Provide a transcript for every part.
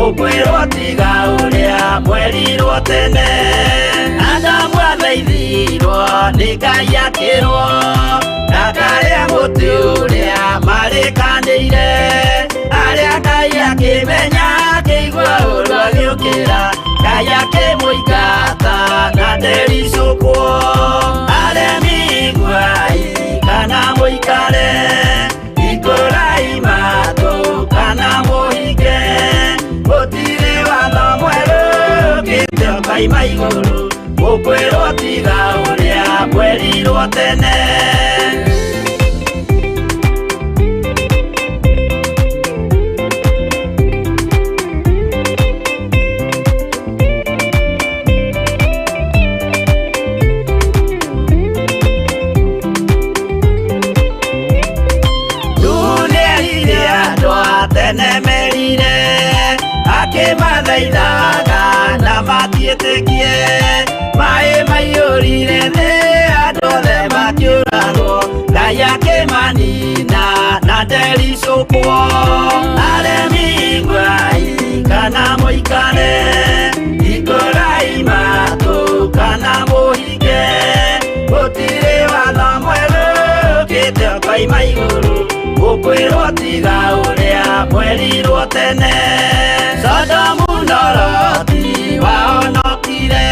Ukwirwo tiga uria mwerirwo tene Adamu athaithirwo nĩ Ngai akĩrwo ndakarĩa mũtĩ ũrĩa marĩkanĩire arĩa Ngai akĩmenya akĩigua ũru agĩũkĩra Ngai akĩmũingata na ndericũkwo aremi iguai kana mũikare ikũrai matũ kana mũhinge gũtirĩ watho mwerũ ũkĩte ũkaima igũrũ ũkwĩrwo tiga ũrĩa mwerirwo tene akĩmathaithaga na matiĩtĩkie maĩ maiyũrire thĩ andũ othe makĩũragwo Ngai akĩmanina na ndericũkwo aremi iguai kana mũikare ikũrai matũ kana mũhinge gũtirĩ watho mwerũ ũkĩte ũkaima igũrũ ũkwĩrwo tiga ũrĩa mwerirwo tene Sodomu na Loti wahonokire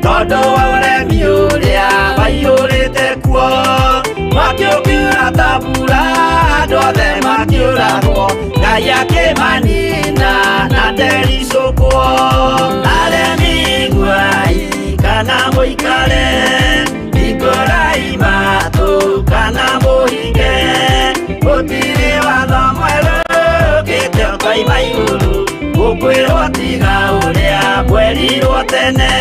tondũ wa ũremi ũrĩa waiyũrĩte kuo mwaki ũkiura ta mbura andũ othe makĩũragwo Ngai akĩmanina na ndericũkwo aremi iguai kana mũikare ikũrai matũ kana mũhinge gũtirĩ watho mwerũ ũkĩte ũkaima igũrũ ũkwĩrwo tiga ũrĩa mwerirwo tene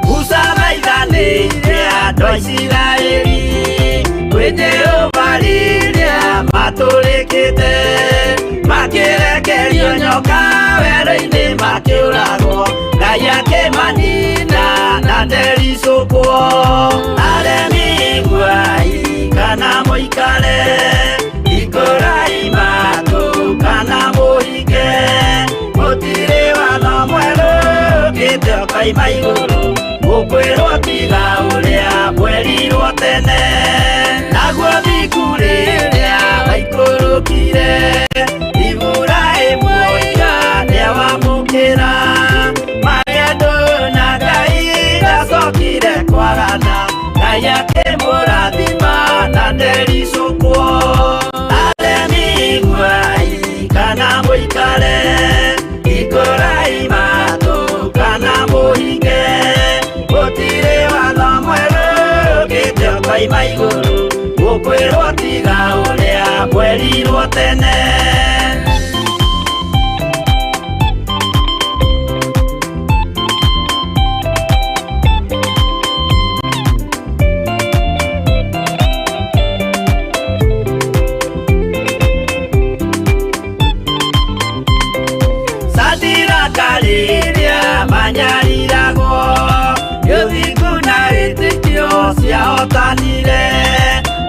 Musa thaithanĩire andũ a Isiraeli kwĩ Jehova rĩrĩa matũrĩkĩte makĩrekerio nyoka werũ-inĩ makĩũragwo Ngai akĩmanina na ndericũkwo aremi iguai kana mũikare ikũrai matũ kana mũhinge gũtirĩ watho mwerũ ũkĩte ũkaima igũrũ ũkwĩrwo tiga ũrĩa mwerirwo tene naguo thiku rĩrĩa waikũrũkire Iburahĩmu nĩawamũkĩra marĩ andũ na Ngai ndacokire kwarana Ngai akĩmũrathima na ndericũkwo aremi iguai kana mũikare ikũrai matũ kana mũhinge gũtirĩ watho mwerũ ũkĩte ũkaima igũrũ ũkwĩrwo tiga ũrĩa mwerirwo tene Sadiraka rĩrĩa manyariragwo gĩthingu na wĩtĩkio ciahotanire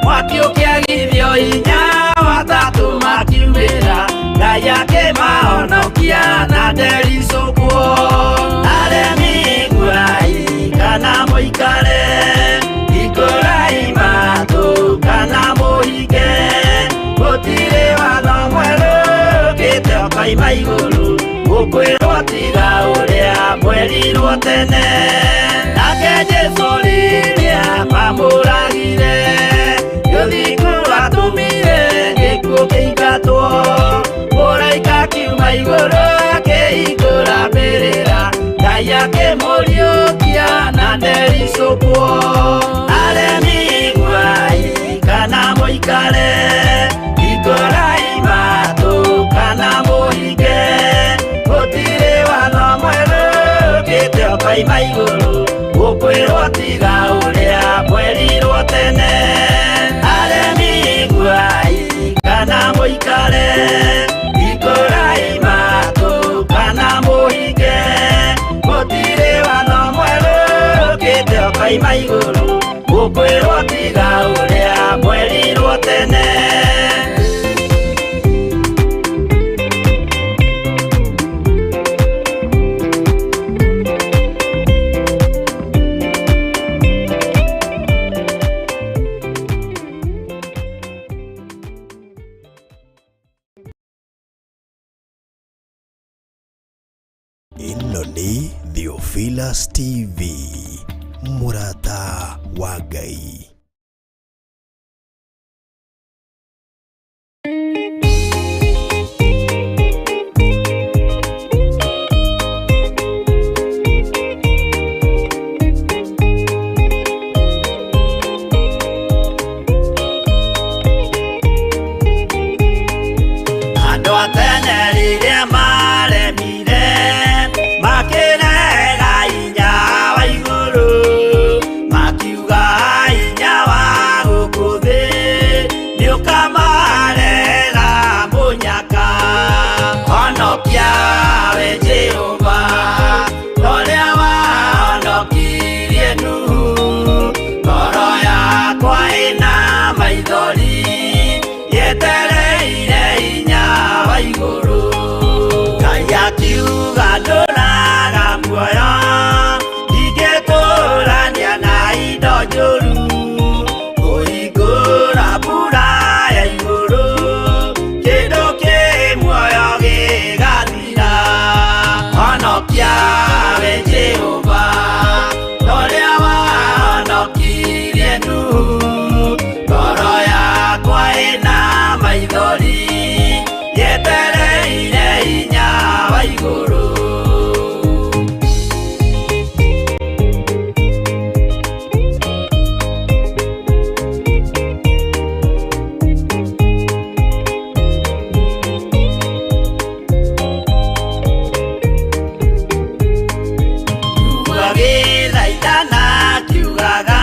mwaki ũkĩagithio hinya watatũ makiumĩra Ngai akĩmahonokia na ndericũkwo aremi iguai kana mũikare ikũrai matũ kana mũhinge koima iguru gukwirwo tiga uria mwerirwo tene nake Jesu riria mamuragire yuthingu atumire gikuo kiingatwo mũraika kiuma iguru akĩhingũra mbĩrĩra Ngai akĩmũriũkia na ndericũkwo aremi iguai kana mũikare hingũrai matũ kana mũhinge gũtirĩ watho mwerũ ũkĩte ũkoima igũrũ gũkwĩrwo tiga ũrĩa mwerirwo tene aremi iguai kana mũikare hingũrai matũ kana mũhinge gũtirĩ watho mwerũ ũkĩte ũkoima igũrũ gũkwĩrwo tiga ũrĩa mwerirwo tene Ĩno nĩ Theophilus TV, mũrata wa Ngai. Andũ a tene rĩrĩa maremire makĩrega hinya wa igũrũ makiuga hinya wa gũkũ thĩ nĩũkamarehera mũnyaka honokia we Jehova ũrĩa wahonokirie Nuhu ngoro yakwa ĩna maithori yetereire hinya wa igũrũ Ngai akiuga ndũraga muoyo ndingĩkũrania na indo njũru kũhingũra mbura ya igũrũ kĩndũ kĩ muoyo gĩgathira honokia we Jehova ũrĩa wahonokirie Nuhu ngoro yakwa ĩna maithori yetereire hinya wa igũrũ gĩthaithana kiugaga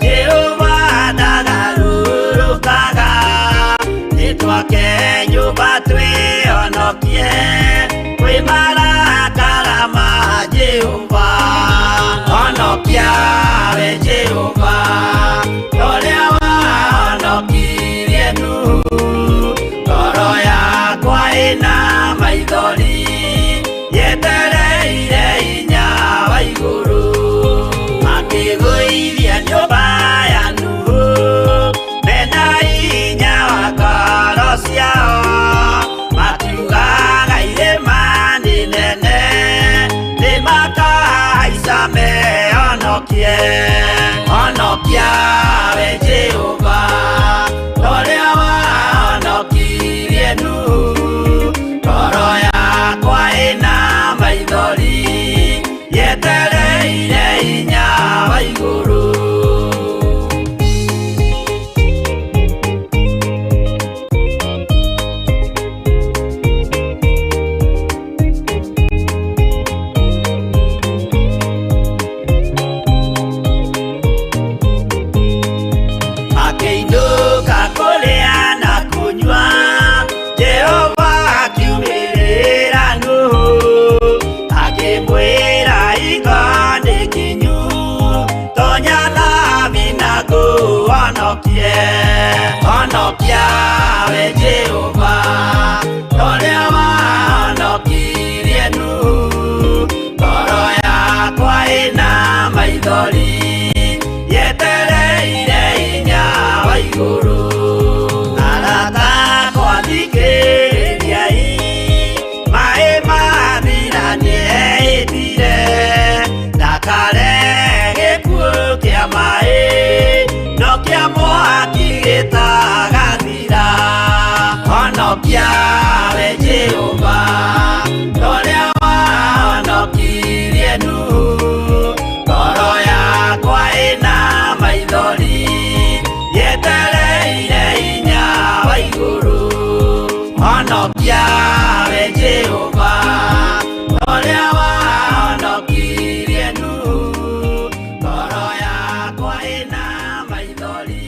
Jehova ndagarũrũkaga nĩtwake nyũmba twĩhonokie kwĩ marakara ma Jehova honokia we Jehova ũrĩa wahonokirie Nuhu ngoro yakwa ĩna maithori yetereire hinya wa igũrũ makĩgũithia nyũmba ya Nuhu mena hinya wa ngoro ciao makiugaga irĩma nĩ nene nĩmakahaica mehonokie honokia we Jehova ũrĩa wahonokirie Nuhu ngoro yakwa ĩna maithori yetereire hinya wa igũrũ akĩinũka kũrĩa na kũnyua Jehova akiumĩrĩra Nuhu akĩmwĩra iko nĩ kinyu tonya thabi na ngũhonokie honokia we Jehova ũrĩa wahonokirie Nuhu ngoro yakwa ĩna maithori yetereire hinya wa igũrũ arata kwa thikĩrĩriai wahonokia we Jehova, ũrĩa wahonokirie Nuhu. Ngoro yakwa ĩna maithori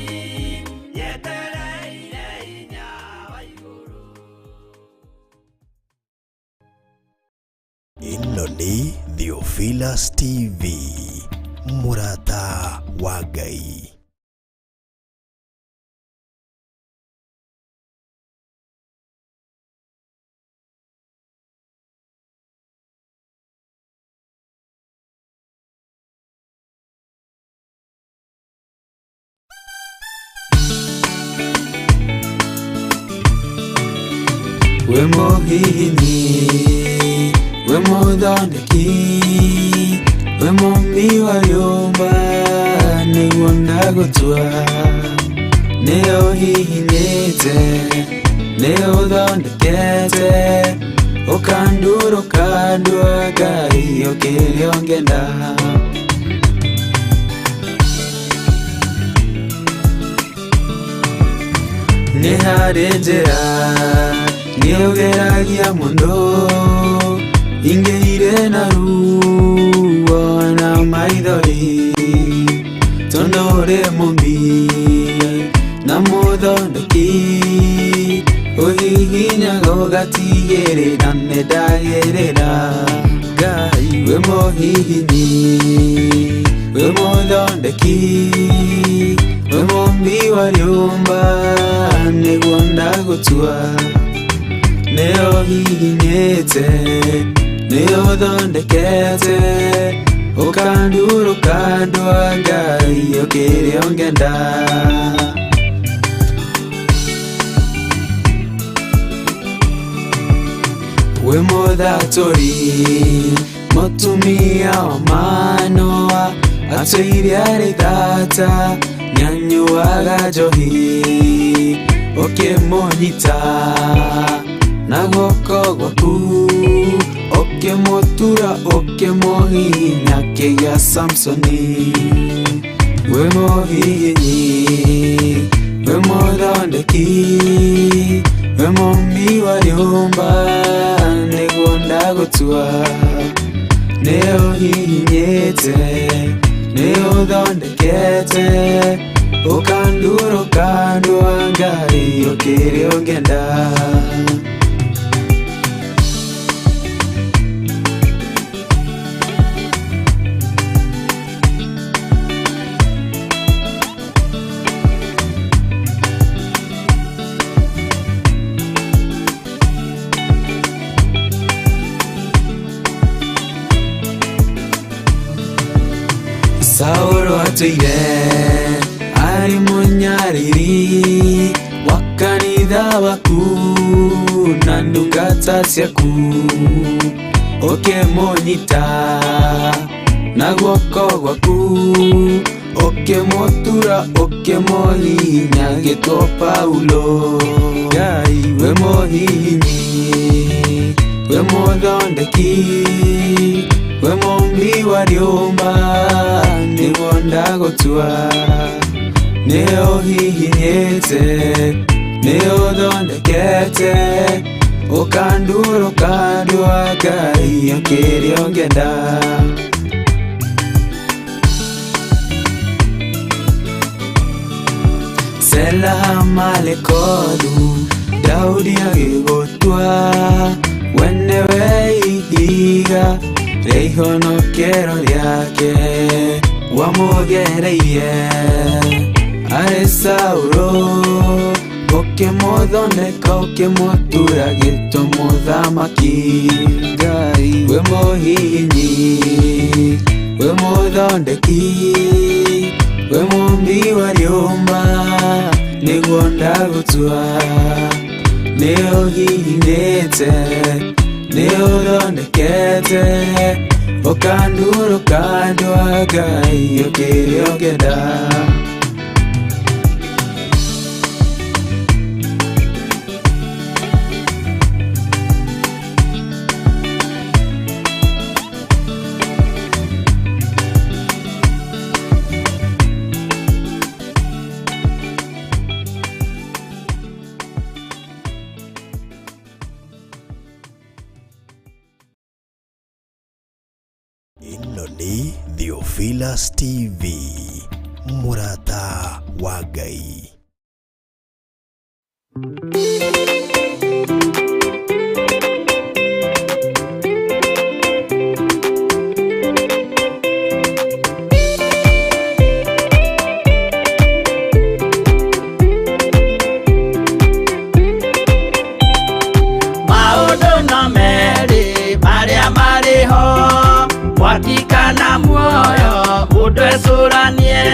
yetereire hinya wa igũrũ. Ĩno nĩ Theophilus TV, mũrata wa Ngai. We mũhihinyi, we mũthondeki, we mũmbi wa nyũmba, nĩguo ndagũtua. Nĩ ũhihinyĩte, nĩ ũthondekete, ũkandura ũkandua Ngai ũkĩrĩa ũngĩenda. Nĩ harĩ njĩra nĩũgeragia mũndũ, ingĩire na ruo na maithori, tondũ ũrĩ mũmbi na mũthondeki, ũhihinyaga ũgatigĩrĩra nĩndagĩrĩra. Ngai we mũhihinyi, we mũthondeki, we mũmbi wa nyũmba, nĩguo ndagũtua. Nĩ ũhihinyĩte, nĩ ũthondekete, ũkandura ũkandua Ngai ũkĩrĩa ũngĩenda. We mũthatũri, mũtumia wa Manoa, atũire arĩ thata, nĩanyuaga njohi, ũkĩmũnyita na guoko gwaku, ũkĩmũtura ũkĩmũhihinya kĩgĩa Samsoni. We mũhihinyi, we mũthondeki, we mũmbi wa nyũmba, nĩguo ndagũtua. Nĩ ũhihinyĩte, nĩ ũthondekete, ũkandura ũkandua Ngai ũkĩrĩa ũngĩenda. Saũlũ atũire arĩ mũnyariri wa kanitha waku na ndungata ciaku, ũkĩmũnyita na guoko gwaku, ũkĩmũtura ũkĩmũhihinya gĩtwo Paulo. Ngai we mũhihinyi, we mũthondeki, we mũmbi wa nyũmba, nĩguo ndagũtua. Nĩ ũhihinyĩte, nĩ ũthondekete, ũkandura ũkandua Ngai ũkĩrĩa ũngĩenda. Sela malekothu, Daudi agĩgũtua, we nĩwe ihiga rĩa ihonokero rĩake, wamũgereirie arĩ Saũlũ, ũkĩmũthondeka ũkĩmũtura gĩtwo mũthamaki. Ngai we mũhihinyi, we mũthondeki, we mũmbi wa nyũmba, nĩguo ndagũtua. Nĩ ũhihinyĩte, nĩ ũthondekete, ũkandura ũkandua Ngai ũkĩrĩa ũngĩenda. Ĩno nĩ Theophilus TV, mũrata wa Ngai. Wakikana muoyo udwesuranie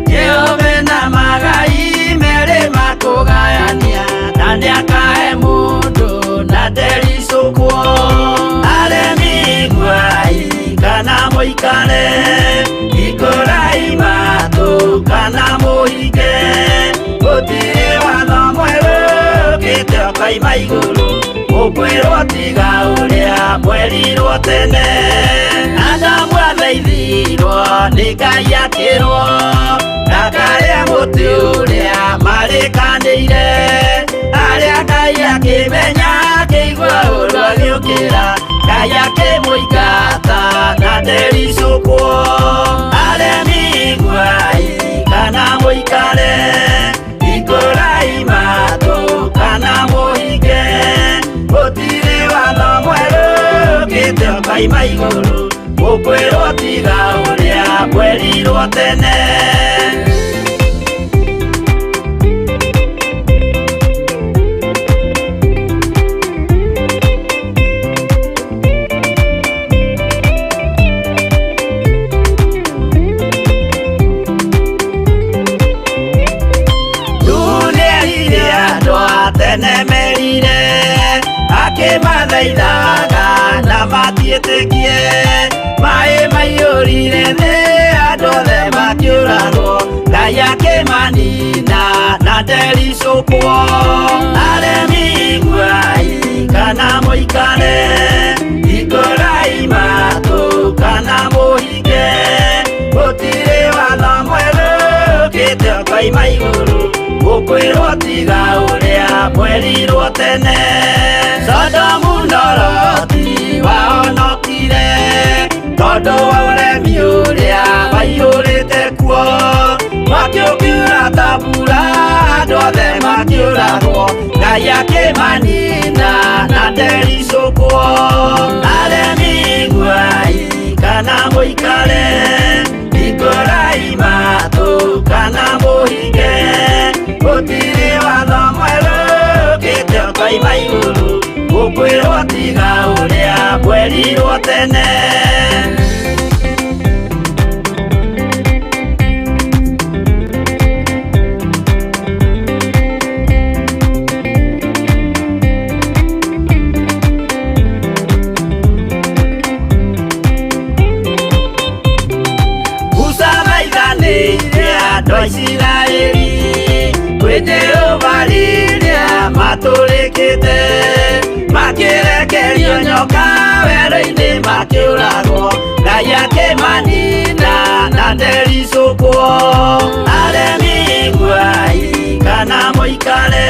Jehova na magai mere makugayania Nandi akahe mundu na derisukwo Aremi gwai kana muikare Ikurai matu kana muhige Gutire watho mweru kite okaima iguru Ukwirwo tiga uria mwerirwo tene Adamu athaithirwo nĩ Ngai akĩrwo ndakarĩa mũtĩ ũrĩa marĩkanĩire arĩa Ngai akĩmenya akĩigua ũndũ agĩũkĩra Ngai akĩmũingata na ndericũkwo aremi gwai kana mũikare ikũrai matũ kana mũhinge gũtirĩ watho mwerũ ũkĩte ũkaima igũrũ Ukwirwo tiga uria mwerirwo tene Nũnĩerire andũ a tene merire akĩmathaithaga na matiĩtĩkie Mae maiyũrire thĩ andũ othe makĩũragwo Ngai akĩmanina na ndericũkwo aremi gwai kana mũikare ikũrai matũ kana mũhinge gũtirĩ watho mwerũ ũkĩte ũkaima igũrũ ũkwĩrwo tiga ũrĩa mwerirwo tene Sodomu na Loti wahonokire Tondũ wa ũremi ũrĩa waiyũrĩte kuo Mwaki ũkiura ta mbura andũ othe makĩũragwo Ngai akĩmanina na ndericũkwo aremi gwai kana mũikare ikũrai matũ kana mũhinge gũtirĩ watho mwerũ ũkĩte ũkaima igũrũ ũkwĩrwo tiga ũrĩa mwerirwo tene Isiraeli kwĩ Jehova rĩrĩa matũrĩkĩte makĩrekerio nyoka werũ-inĩ makĩũragwo Ngai akĩmanina na ndericũkwo aremi gwai kana mũikare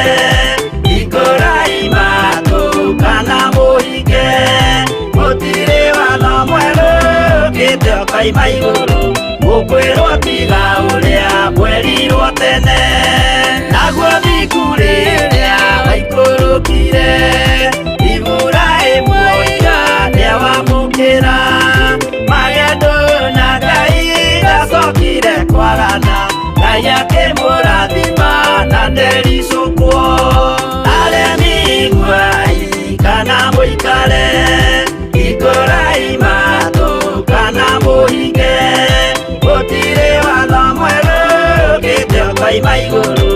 ikũrai matũ kana mũhinge gũtirĩ watho mwerũ ũkĩte ũkaima igũrũ Ukwĩrwo tiga ũrĩa mwerirwo tene Naguo thiku rĩrĩa waikũrũkire Iburahĩmu oiga nĩawamũkĩra Magendo na Ngai ndacokire kwarana Ngai akĩmũrathima na ndericũkwo aremi gwai kana mũikare ikũrai matũ kana mũhinge gũtirĩ watho mwerũ ũkĩte ũkaima igũrũ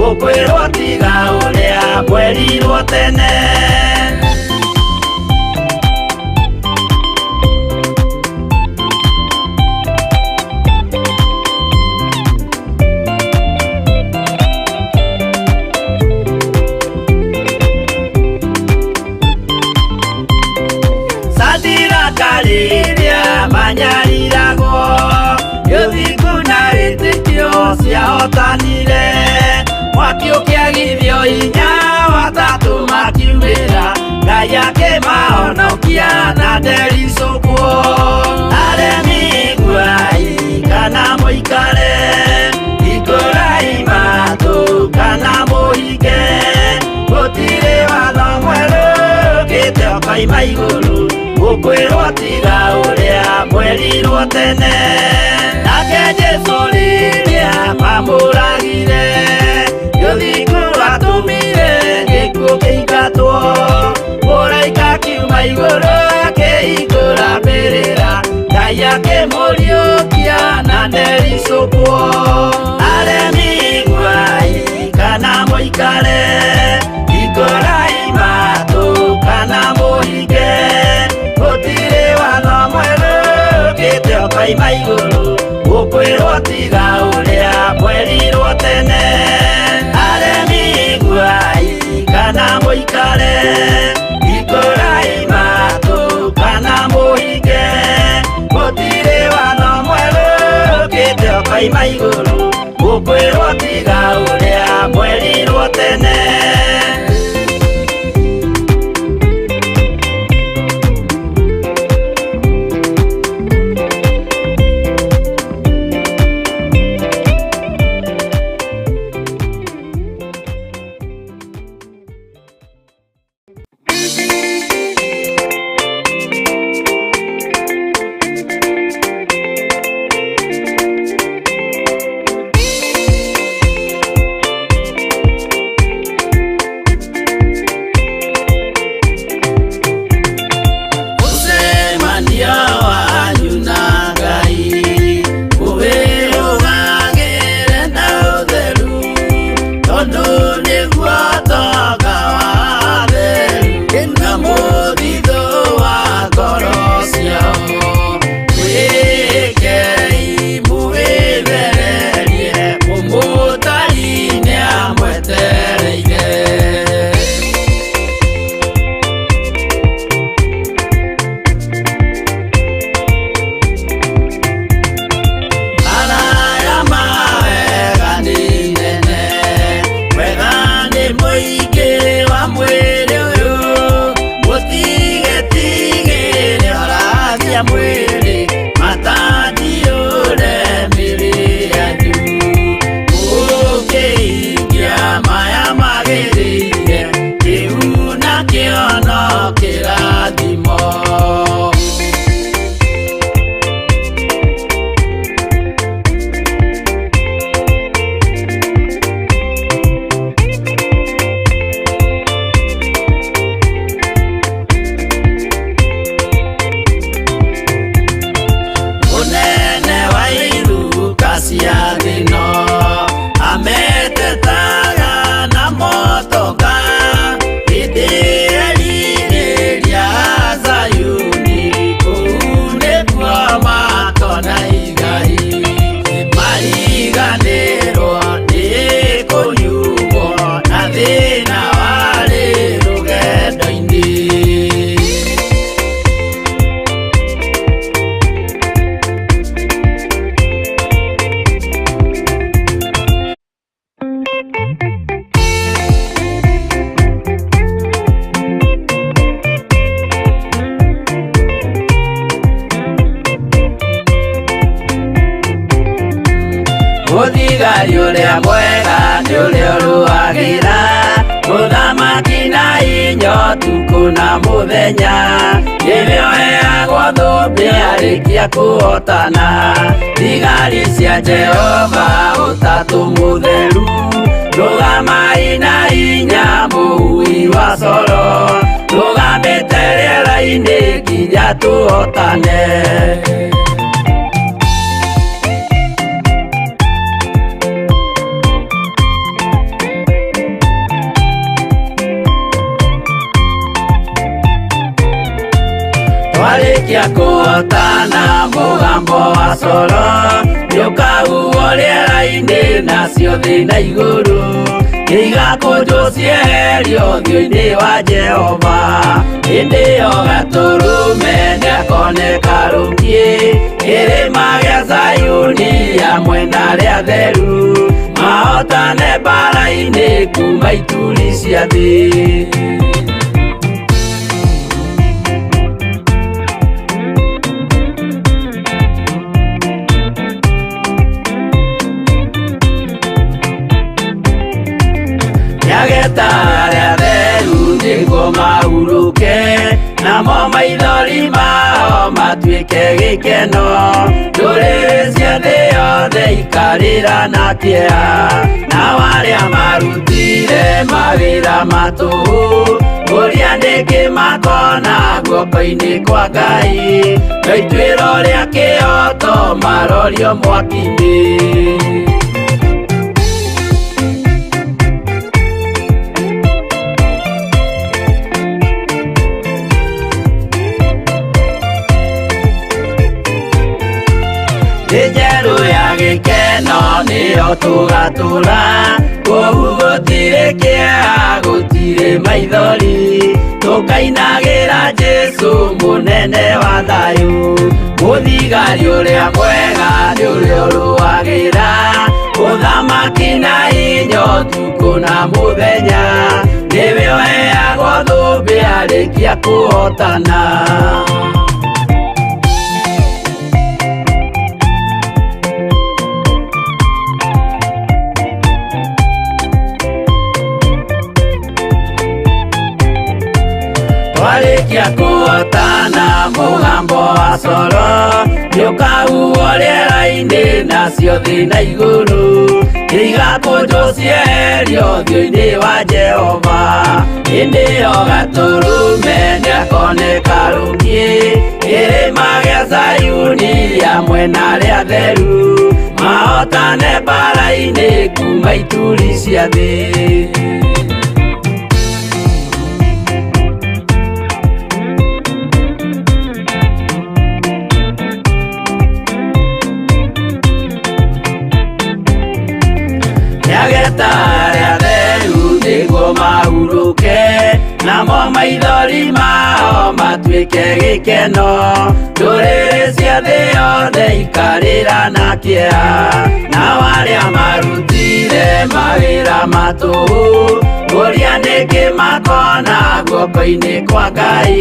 ũkwĩrwo tiga ũrĩa mwerirwo tene Sadiraka rĩrĩa manyariragwo Yũthingu na wĩtĩkio ciahotanire Mwaki ũkĩagithio hinya watatũ makiumĩra Ngai akĩmahonokia na ndericũkwo mũikare ikũrai matũ kana mũhinge gũtirĩ watho mwerũ ũkĩte ũkoima igũrũ gũkwĩrwo tiga ũrĩa mwerirwo tene nake Jesũ rĩrĩa mamũragire gĩthiku atũmire gĩkuũ kĩingatwo mũraika kiuma igũrũ akĩhingũra mbĩrĩra Ngai akĩmũriũkia na ndericũkwo aremi iguai kana mũikare ikũrai matũ kana mũhinge gũtirĩ watho mwerũ ũkĩte ũkoima igũrũ gũkwĩrwo tiga ũrĩa mwerirwo tene aremi iguai kana mũikare ikũrai matũ kana mũhinge gũtirĩ watho mwerũ ũkĩte ũkoima igũrũ gũkwĩrwo tiga ũrĩa mwerirwo tene Mũthigari ũrĩa mwega nĩ ũrĩa ũrũagĩra mũthamaki na hinya ũtukũ na mũthenya nĩwe ũheagwo thũmbĩ arĩkia kũhotana thigari cia Jehova ũtatũ mũtheru rũgamai na hinya mũhui wa coro rũgamĩte rĩera-inĩ nginya tũhotane. Twarĩkia kũhotana mũgambo wa coro nĩũkahuhwo rĩera-inĩ nacio thĩ na igũrũ igakũnjwo cieherio ũthiũ-inĩ wa Jehova hĩndĩ ĩyo gatũrũme nĩakoneka rũngiĩ kĩrĩma gĩa Zayuni hamwe na arĩa atheru mahotane mbara-inĩ kuma ituri cia thĩ. namo maithori mao matuĩke gĩkeno. Ndũrĩrĩ cia thĩ yothe ikarĩra na kĩeha, nao arĩa marutire mawĩra matũhũ ũrĩa nĩngĩ makona guoko-inĩ kwa Ngai. Na ituĩro rĩa kĩoto marorio mwaki-inĩ. Njerũ ya gĩkeno nĩyo tũgatũra, kũu gũtirĩ kĩeha gũtirĩ maithori. Tũkainagĩra Jesũ mũnene wa thayũ, mũthigari ũrĩa mwega nĩ ũrĩa ũrũagĩra ũthamaki na hinya ũtukũ na mũthenya. Nĩwe ũheagwo thũmbĩ arĩkia kũhotana. Twarĩkia kũhotana mũgambo wa coro nĩũkahuhwo rĩera-inĩ nacio thĩ na igũrũ, igakũnjwo cieherio ũthiũ-inĩ wa Jehova. Hĩndĩ ĩyo gatũrũme nĩakoneka rũngĩ kĩrĩma gĩa Zayuni hamwe na arĩa atheru, mahotane mbara-inĩ kuma ituri cia thĩ. Nĩageta arĩa atheru nĩguo mahurũke, namo maithori mao matuĩke gĩkeno. Ndũrĩrĩ cia thĩ yothe ikarĩra na kĩeha, nao arĩa marutire mawĩra matũhũ ũrĩa nĩngĩ makona guoko-inĩ kwa Ngai.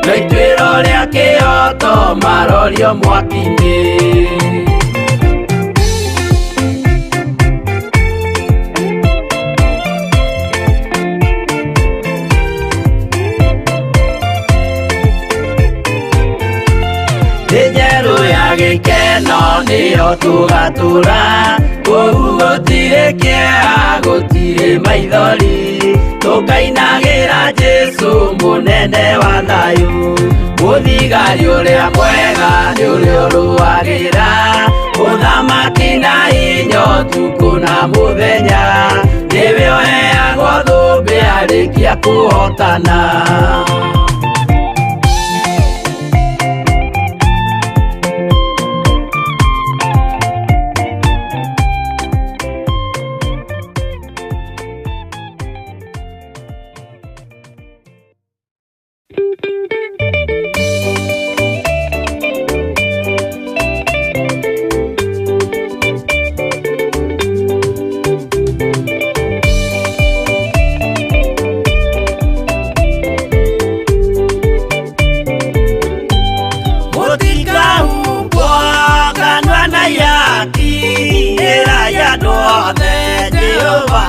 Na ituĩro rĩa kĩoto marorio mwaki-inĩ. Njerũ ya gĩkeno nĩyo tũgatũra, kũu gũtirĩ kĩeha gũtirĩ maithori. Tũkainagĩra Jesũ mũnene wa thayũ, mũthigari ũrĩa mwega nĩ ũrĩa ũrũagĩra ũthamaki na hinya ũtukũ na mũthenya. Nĩwe ũheagwo thũmbĩ arĩkia kũhotana.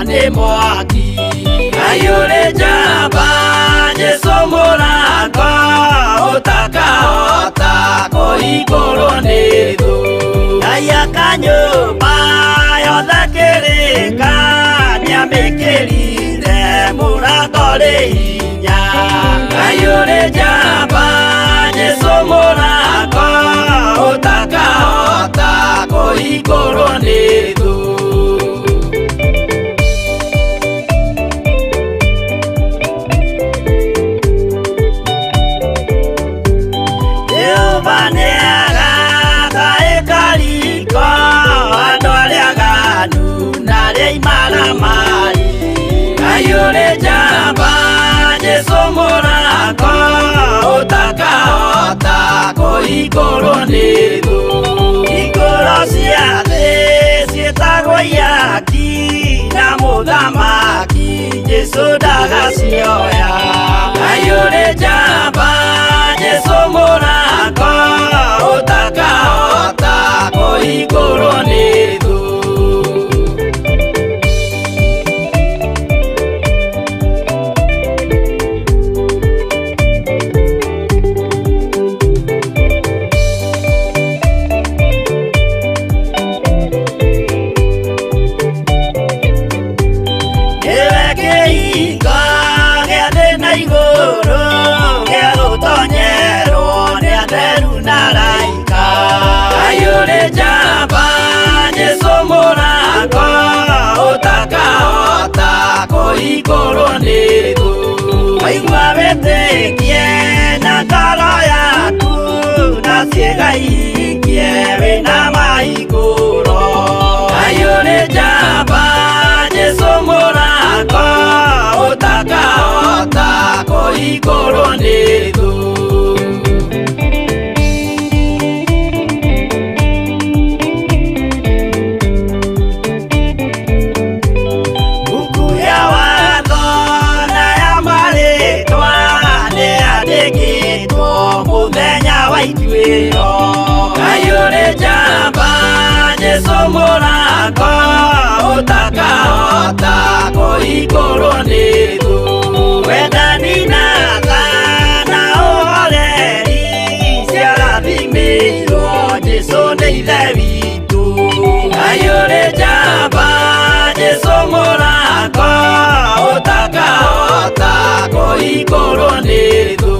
Nĩ mwaki ayũrĩ njamba Jesũ mũrango ũtakahota kũhingũrwo nĩ thũ. Ngai akanyũmba yothe kĩrĩka nĩamĩkĩrire mũrango rĩ hinya. Ayũrĩ njamba Jesũ mũrango ũtakahota kũhingũrwo nĩ thũ. Ayũrĩ njamba Jesũ mũrango ũtakahota kũhingũrwo nĩ thũ. Hingũro cia thĩ ciĩtagwo ihaki na mũthamaki Jesũ ndagacioya. Ayũrĩ njamba Jesũ mũrango ũtakahota kũhingũrwo nĩ thũ. igũrũ gĩa gũtonyerwo nĩ atheru na araika. Kayũrĩ njamba Jesũ mũrango ũtakahota kũhingũrwo nĩ thũ. Waigua wĩtĩkie na ngoro yaku na ciĩga ihingie wĩna mahingũro. Kayũrĩ njamba Jesũ mũrango ũtakahota kũhingũrwo nĩ thũ. Mbuku ya watho na ya marĩtwa nĩyandĩkĩtwo mũthenya wa ituĩro. Kayũrĩ njamba Jesũ mũrango ũtakahota kũhingũrwo nĩ thũ. Wendani na tha na ũhoreri ciarathimĩirwo Jesũ nĩ ithe witũ. Kayũrĩ njamba Jesũ mũrango ũtakahota kũhingũrwo nĩ thũ.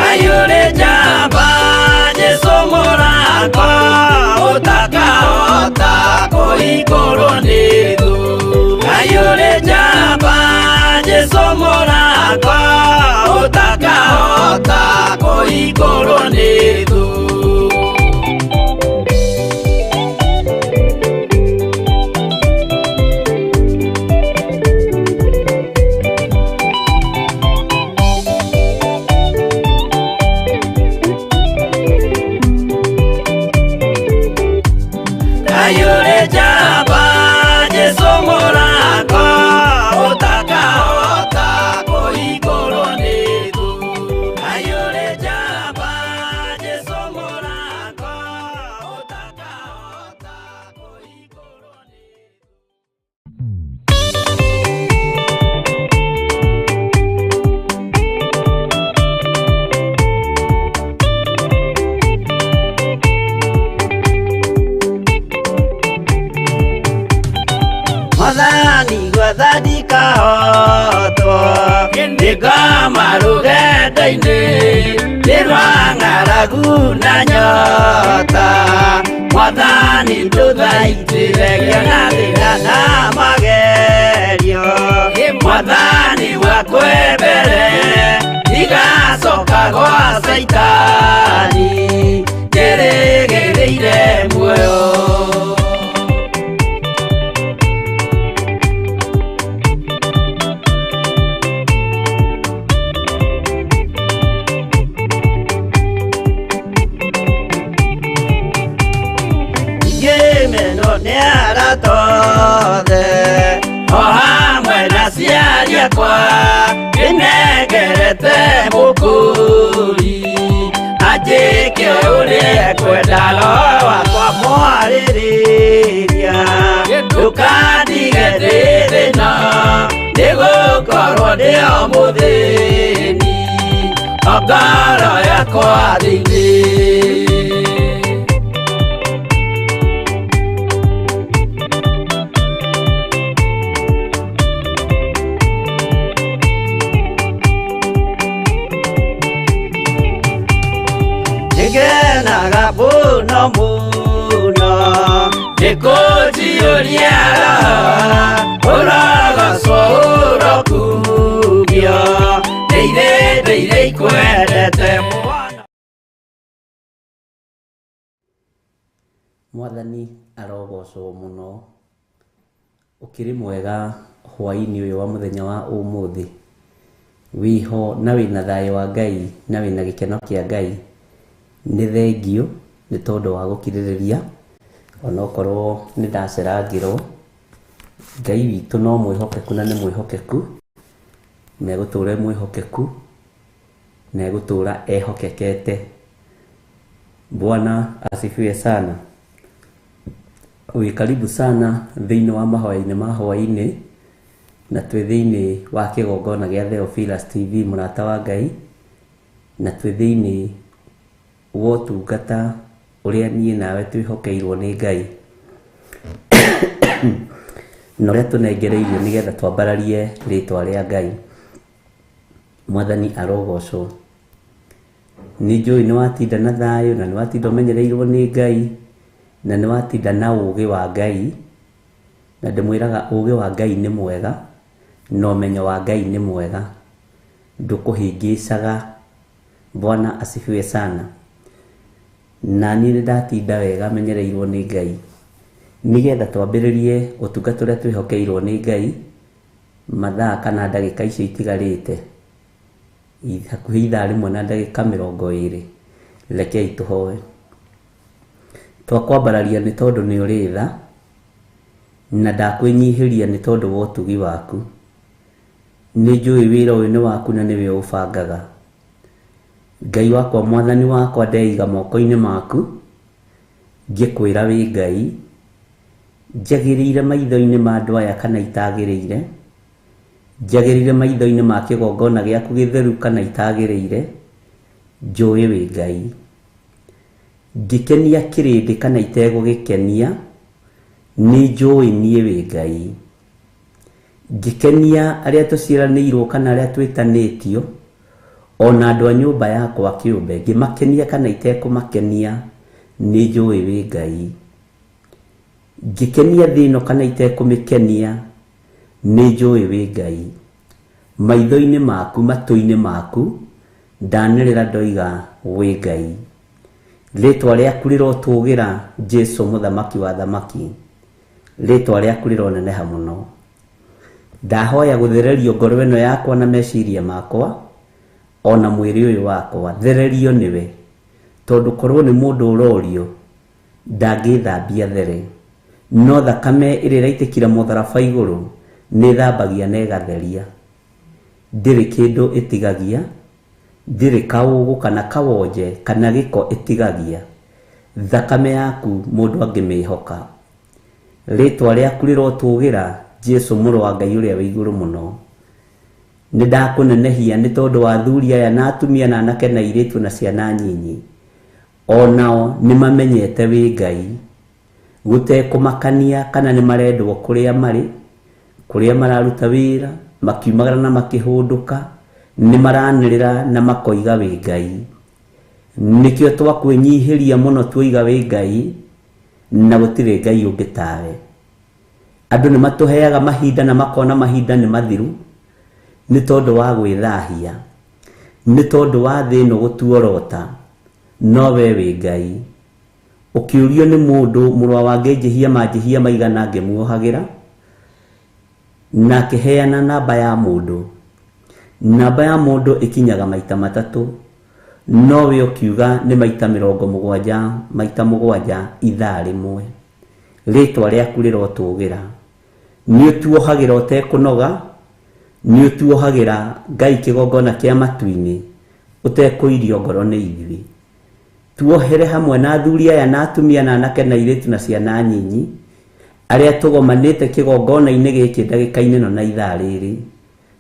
Kayũrĩ njamba Jesũ mũrango ũtakahota kũhingũrwo nĩ thũ. Kayũrĩ njamba Jesũ mũrango ũtakahota kũhingũrwo nĩ thũ. Kayũrĩ njamba Jesũ mũrango ũtakahota kũhingũrwo nĩ thũ. Kayũrĩ njamba Jesũ mũrango ũtakahota kũhingũrwo nĩ thũ. Mwathani gwathani kahotwo nĩngoma rũgendo-inĩ nĩ rwa ng'aragu na nyota. Mwathani ndũthaitĩre gĩa thĩna na magerio. Mwathani wakwe mbere igacoka gwa Saitani njĩrĩgĩrĩire muoyo. Tothe o hamwe na ciari akwa ndĩnengerete mũkũri anjĩke ũrĩa kwenda roho wakwa mwarĩrĩria. Ndũkandige ndĩ thĩna nĩgũkorwo ndĩ o mũthĩni o ngoro yakwa thĩinĩ. Ngenaga mũno mũno nĩkũnjiyũria ũrogocwo ũrokugio ndeithĩ ikwendete mwana. Mwathani arogocwo mũno. Ũkĩrĩ mwega hwaĩ-inĩ ũyũ wa mũthenya wa ũmũthĩ. Wĩho na wĩna thayũ wa Ngai na wĩna gĩkeno kĩa Ngai. Nĩ thengio nĩ tondũ wa gũkirĩrĩria onokorwo nĩ ndacerangĩrwo. Ngai witũ no mwĩhokeku na nĩ mwĩhokeku, na egũtũũra mwĩhokeku, na egũtũũra ehokekete Bwana asifiwe sana. Karibu sana thĩinĩ wa mahoya-inĩ ma hwaĩ-inĩ, na twĩ thĩinĩ wa kĩgongona gĩa Theophilus TV mũrata wa Ngai, na twĩ thĩinĩ wa ũtungata ũrĩa niĩ nawe twĩhokeirwo nĩ Ngai na ũrĩa tũnengereirio nĩgetha twambararie rĩtwa rĩa Ngai. Mwathani arogocwo. Nĩ njũĩ nĩ watinda na thayũ, na nĩ watinda ũmenyereirwo nĩ Ngai, na nĩ watinda na ũũgĩ wa Ngai, na ndĩmwĩraga ũũgĩ wa Ngai nĩ mwega, na ũmenyo wa Ngai nĩ mwega, ndũkũhĩngĩcaga. Bwana asifiwe sana. Na niĩ nĩ ndatinda wega menyereirwo nĩ Ngai, nĩgetha twambĩrĩrie ũtungata ũrĩa twĩhokeirwo nĩ Ngai mathaa kana ndagĩka icio itigarĩte, hakuhĩ ithaa rĩmwe na ndagĩka 20. Rekei tũhoe. Twakwambararia nĩ tondũ nĩ ũrĩ tha, na ndakwĩnyihĩria nĩ tondũ wa ũtugi waku. Nĩ njũĩ wĩra ũyũ nĩ waku na nĩwe ũbangaga. Ngai wakwa, Mwathani wakwa, ndeiga moko-inĩ maku, ngĩkwĩra wĩ Ngai, njagĩrĩire maitho-inĩ ma andũ aya kana itagĩrĩire, njagĩrĩire maitho-inĩ ma kĩgongona gĩaku gĩtheru kana itagĩrĩire, njũĩ wĩ Ngai. Ngĩkenia kĩrĩndĩ kana itegũgĩkenia, nĩ njũĩ niĩ wĩ Ngai. Ngĩkenia arĩa tũciaranĩirwo kana arĩa twĩtanĩtio, ona andũ a nyũmba yakwa kĩũmbe, ngĩmakenia kana itekũmakenia, nĩ njũĩ wĩ Ngai. Ngĩkenia thĩ ĩno kana itekũmĩkenia, nĩ njũĩ wĩ Ngai. Maitho-inĩ maku, matũ-inĩ maku, ndanĩrĩra ndoiga wĩ Ngai. Rĩtwa rĩaku rĩrotũgĩra Jesũ mũthamaki wa thamaki, rĩtwa rĩaku rĩroneneha mũno. Ndahoya gũthererio ngoro ĩno yakwa na meciria makwa, ona mwĩrĩ ũyũ wakwa, thererio nĩwe, tondũ korwo nĩ mũndũ ũrorio ndangĩthambia there, no thakame ĩrĩa ĩraitĩkira mũtharaba igũrũ nĩ thambagia na ĩgatheria. Ndĩrĩ kĩndũ ĩtigagia, ndĩrĩ kaũgũ kana kawonje kana gĩko ĩtigagia. Thakame yaku mũndũ angĩmĩhoka. Rĩtwa rĩaku rĩrotũgĩra Jesũ mũrũ wa Ngai ũrĩa wĩ igũrũ mũno. Nĩ ndakũnenehia nĩ tondũ wa athuri aya na atumia na anake na airĩtu na ciana nyinyi, onao nĩ mamenyete wĩ Ngai, gũtekũmakania kana nĩ marendwo kũrĩa marĩ, kũrĩa mararuta wĩra, makiumagara na makĩhũndũka, nĩ maranĩrĩra na makoiga wĩ Ngai. Nĩkĩo twakwĩnyihĩria mũno tuoiga wĩ Ngai, na gũtirĩ Ngai ũngĩ tawe. Andũ nĩ matũheaga mahinda na makona mahinda nĩ mathiru, nĩ tondũ wa gwĩthahia, nĩ tondũ wa thĩ ĩno gũtuorota, no we wĩ Ngai. Ũkĩũrio nĩ mũndũ mũrũ wa ngĩnjĩhia manjĩhia maigana ngĩmuohagĩra, na akĩheana namba ya mũndũ. Namba ya mũndũ ĩkinyaga maita 3, no we ũkiuga nĩ maita 70, maita 7 ithaa rĩmwe. Rĩtwa rĩaku rĩrotũgĩra. Nĩ ũtuohagĩra ũtekũnoga, nĩ ũtuohagĩra Ngai kĩgongona kĩa matu-inĩ ũtekũirio ngoro nĩ ithuĩ. Tuohere hamwe na athuri aya na atumia na anake na airĩtu na ciana nyinyi arĩa tũgomanĩte kĩgongona-inĩ gĩkĩ ndagĩka-inĩ ĩno na ithaa rĩrĩ.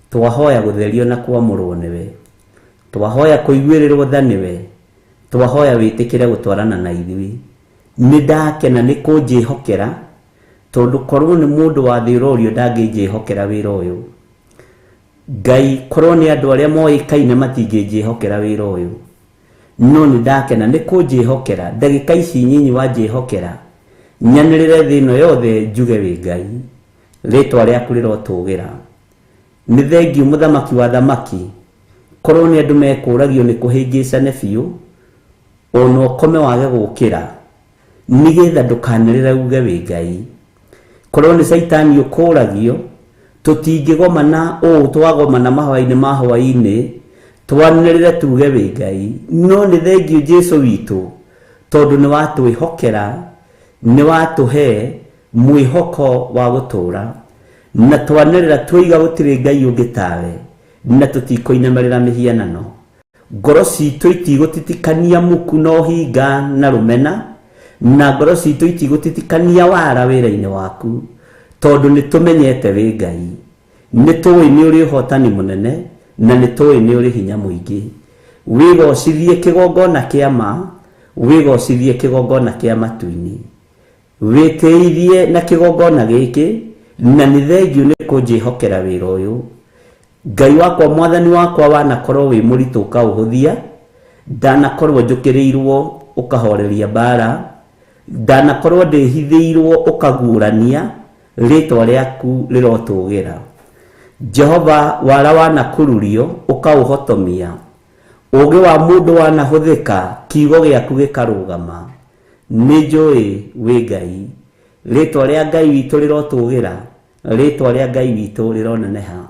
Twahoya gũtherio na kwamũrwo nĩwe, twahoya kũiguĩrĩrwo tha nĩwe, twahoya wĩtĩkĩre gũtwarana na ithuĩ. Nĩ ndakena nĩ kũnjĩhokera, tondũ korwo nĩ mũndũ wa thĩ ũrorio ndangĩnjĩhokera wĩra ũyũ. Ngai, korwo nĩ andũ arĩa moĩkaine matingĩnjĩhokera wĩra ũyũ, no nĩ ndakena nĩ kũnjĩhokera. Ndagĩka ici nyinyi wanjĩhokera, nyanĩrĩre thĩ ĩno yothe njuge wĩ Ngai. Rĩtwa rĩaku rĩrotũgĩra. Nĩ thengiũ mũthamaki wa thamaki, korwo nĩ andũ mekũragio nĩ kũhĩngĩcane biũ, ona ũkome wage gũkĩra, nĩgetha ndũkanĩrĩre uge wĩ Ngai. Korwo nĩ Saitani ũkũragio, tũtingĩgomana ũũ twagomana mahoya-inĩ ma hwaĩ-inĩ, twanĩrĩre tuge wĩ Ngai. No nĩ thengiũ Jesũ witũ, tondũ nĩ watwĩhokera, nĩ watũhe mwĩhoko wa gũtũra, na twanĩrĩra tuiga gũtirĩ Ngai ũngĩ tawe, na tũtikũinamĩrĩra mĩhianano. ngoro citũ itigũtitikania muku na ũhinga na rũmena, na ngoro citũ itigũtitikania wara wĩra-inĩ waku, tondũ nĩ tũmenyete wĩ Ngai, nĩ tũĩ nĩ ũrĩ ũhotani mũnene, na nĩ tũĩ nĩ ũrĩ hinya mũingĩ. Wĩgocithie kĩgongona kĩa ma, wĩgocithie kĩgongona kĩa matu-inĩ, wĩtĩithie na kĩgongona gĩkĩ, na nĩ thengiũ nĩ kũnjĩhokera wĩra ũyũ. Ngai wakwa, mwathani wakwa, wanakorwo wĩ mũritũ ũkaũhũthia, ndanakorwo njũkĩrĩirwo ũkahoreria mbara, ndanakorwo ndĩhithĩirwo ũkaguũrania, rĩtwa rĩaku rĩrotũgĩra. Jehova, wara wanakũrurio ũkaũhotomia, ũũgĩ wa mũndũ wanahũthĩka, kiugo gĩaku gĩkarũgama. Nĩ njũĩ wĩ Ngai, rĩtwa rĩa Ngai witũ rĩrotũgĩra, rĩtwa rĩa Ngai witũ rĩroneneha.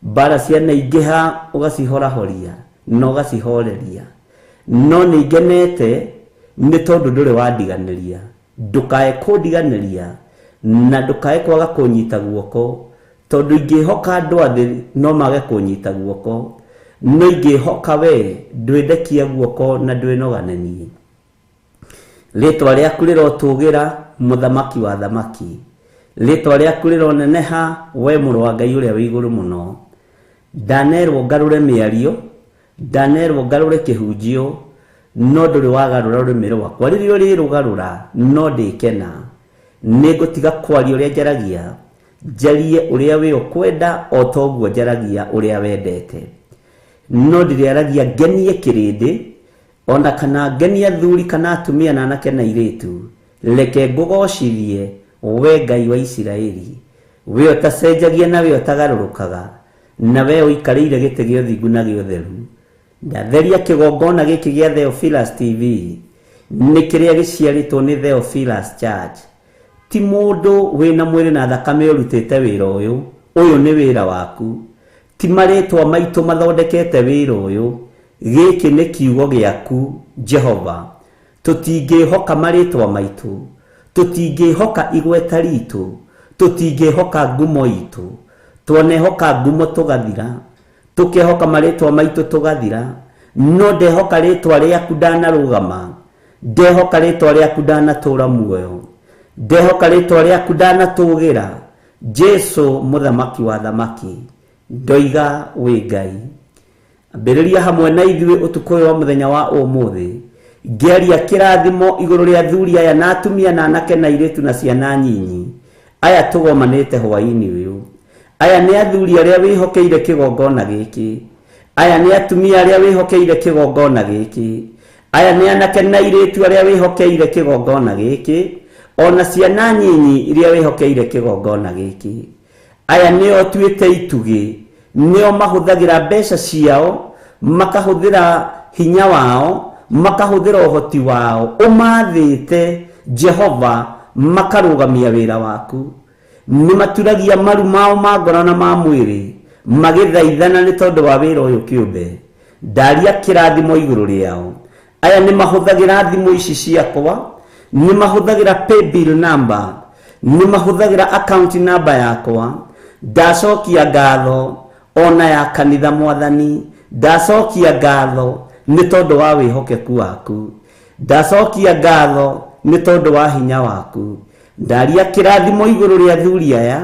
Mbara cianaingĩha ũgacihorahoria na ũgacihoreria, no nĩ ngenete nĩ tondũ ndũrĩ wandiganĩria. Ndũkae kũndiganĩria na ndũkae kwaga kũnyita guoko, tondũ ingĩhoka andũ a thĩ no mage kũnyita guoko, no ingĩhoka we ndwĩndekia guoko na ndwĩnogananie. Rĩtwa rĩaku rĩrotũgĩra, mũthamaki wa thamaki, rĩtwa rĩaku rĩroneneha, we mũrũ wa Ngai ũrĩa wĩ igũrũ mũno. Ndanerwo ngarũre mĩario, ndanerwo ngarũre kĩhunjio, no ndũrĩ wagarũra rũrĩmĩ rwakwa. Rĩrĩa ũrĩrũgarũra no ndĩkena, nĩngũtiga kwaria ũrĩa njaragia, njarie ũrĩa wĩ ũkwenda, o toguo njaragia ũrĩa wendete. No ndĩrĩaragia ngenie kĩrĩndĩ, ona kana ngenie athuri kana atumia na anake na airĩtu. Reke ngũgocithie, we Ngai wa Isiraeli, we ũtacenjagia na we ũtagarũrũkaga, na we ũikarĩire gĩtĩ gĩa ũthingu na gĩa ũtheru. Ndatheria kĩgongona gĩkĩ gĩa Theophilus TV, nĩ kĩrĩa gĩciarĩtwo nĩ Theophilus Church. Ti mũndũ wĩna mwĩrĩ na thakame ũrutĩte wĩra ũyũ, ũyũ nĩ wĩra waku. Ti marĩtwa maitũ mathondekete wĩra ũyũ, gĩkĩ nĩ kiugo gĩaku Jehova. Tũtingĩhoka marĩtwa maitũ, tũtingĩhoka igweta ritũ, tũtingĩhoka ngumo itũ. Twanehoka ngumo tũgathira, tũkehoka marĩtwa maitũ tũgathira, no ndehoka rĩtwa rĩaku ndanarũgama, ndehoka rĩtwa rĩaku ndanatũra muoyo, ndehoka rĩtwa rĩaku ndanatũgĩra. Jesu mũthamaki wa thamaki, ndoiga wĩ Ngai. Ambĩrĩria hamwe na ithuĩ ũtukũ ũyũ wa mũthenya wa ũmũthĩ, ngĩaria kĩrathimo igũrũ rĩa athuri aya na atumia na anake na airĩtu na ciana nyinyi aya tũgomanĩte hwaĩ-inĩ ũyũ. Aya nĩ athuri arĩa wĩhokeire kĩgongona gĩkĩ, aya nĩ atumia arĩa wĩhokeire kĩgongona gĩkĩ, aya nĩ anake na airĩtu arĩa wĩhokeire kĩgongona gĩkĩ, ona ciana nyinyi iria wĩhokeire kĩgongona gĩkĩ. Aya nĩo tuĩte itugĩ, nĩo mahũthagĩra mbeca ciao, makahũthĩra hinya wao, makahũthĩra ũhoti wao, ũmathĩte Jehova, makarũgamia wĩra waku. Nĩ maturagia maru mao ma ngoro na ma mwĩrĩ, magĩthaithana nĩ tondũ wa wĩra ũyũ kĩũmbe. Ndaria kĩrathimo igũrũ rĩao. Aya nĩ mahũthagĩra thimũ ici ciakwa, nĩ mahũthagĩra paybill number, nĩ mahũthagĩra account number yakwa. Ndacokia ngatho ona ya kanitha Mwathani, ndacokia ngatho nĩ tondũ wa wĩhokeku waku, ndacokia ngatho nĩ tondũ wa hinya waku. Ndaria kĩrathimo igũrũ rĩa athuri aya,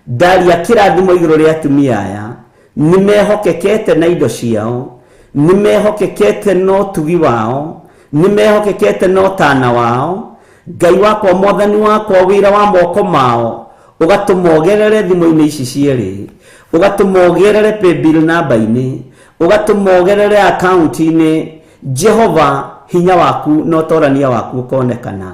ndaria kĩrathimo igũrũ rĩa atumia aya. Nĩ mehokekete na indo ciao, nĩ mehokekete na ũtugi wao, nĩ mehokekete na ũtana wao. Ngai wakwa, Mwathani wakwa, wĩra wa moko mao ũgatũmogerere thimũ-inĩ ici cierĩ, ũgatũmogerere paybill number-inĩ, ũgatũmogerere account-inĩ. Jehova, hinya waku na ũtorania waku ũkonekana,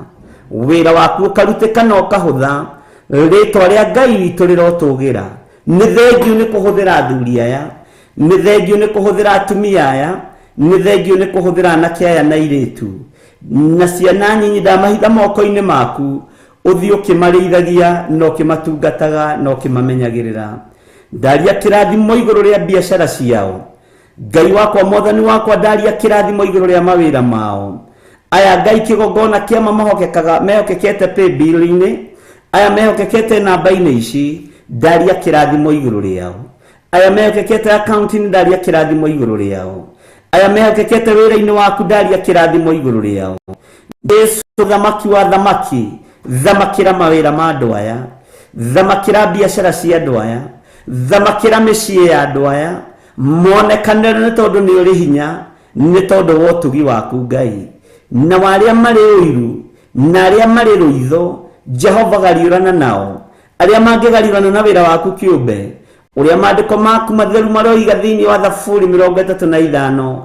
wĩra waku ũkarutĩka na ũkahũtha. Rĩtwa rĩa Ngai witũ rĩrotũgĩra. Nĩ thengiũ nĩ kũhũthĩra athuri aya, nĩ thengiũ nĩ kũhũthĩra atumia aya, nĩ thengiũ nĩ kũhũthĩra anake aya na airĩtu na ciana nyinyi. Ndamahitha moko-inĩ maku, ũthiĩ ũkĩmarĩithagia na ũkĩmatungataga na ũkĩmamenyagĩrĩra. Ndaria kĩrathimo igũrũ rĩa biacara ciao. Ngai wakwa, Mwathani wakwa, ndaria kĩrathimo igũrũ rĩa mawĩra mao. Aya Ngai kĩgongona kĩama mahokekaga, mehokekete paybill-inĩ, aya mehokekete namba-inĩ ici, ndaria kĩrathimo igũrũ rĩao. Aya mehokekete account-inĩ, ndaria kĩrathimo igũrũ rĩao. aya mehokekete wira-ini waku ndaria kirathimo iguru riao. Yesu thamaki wa thamaki, thamakira mawira ma andu aya, thamakira biashara cia andu aya, thamakira micii ya andu aya, monekanire ni tondu ni uri hinya, ni tondu wa utugi waku Ngai. Na waria mari uiru na aria mari ruitho, Jehova gariurana nao. Aria mangigariurana na wira waku kiumbe, uria maandiko maku matheru maroiga thiini wa Thaburi 35,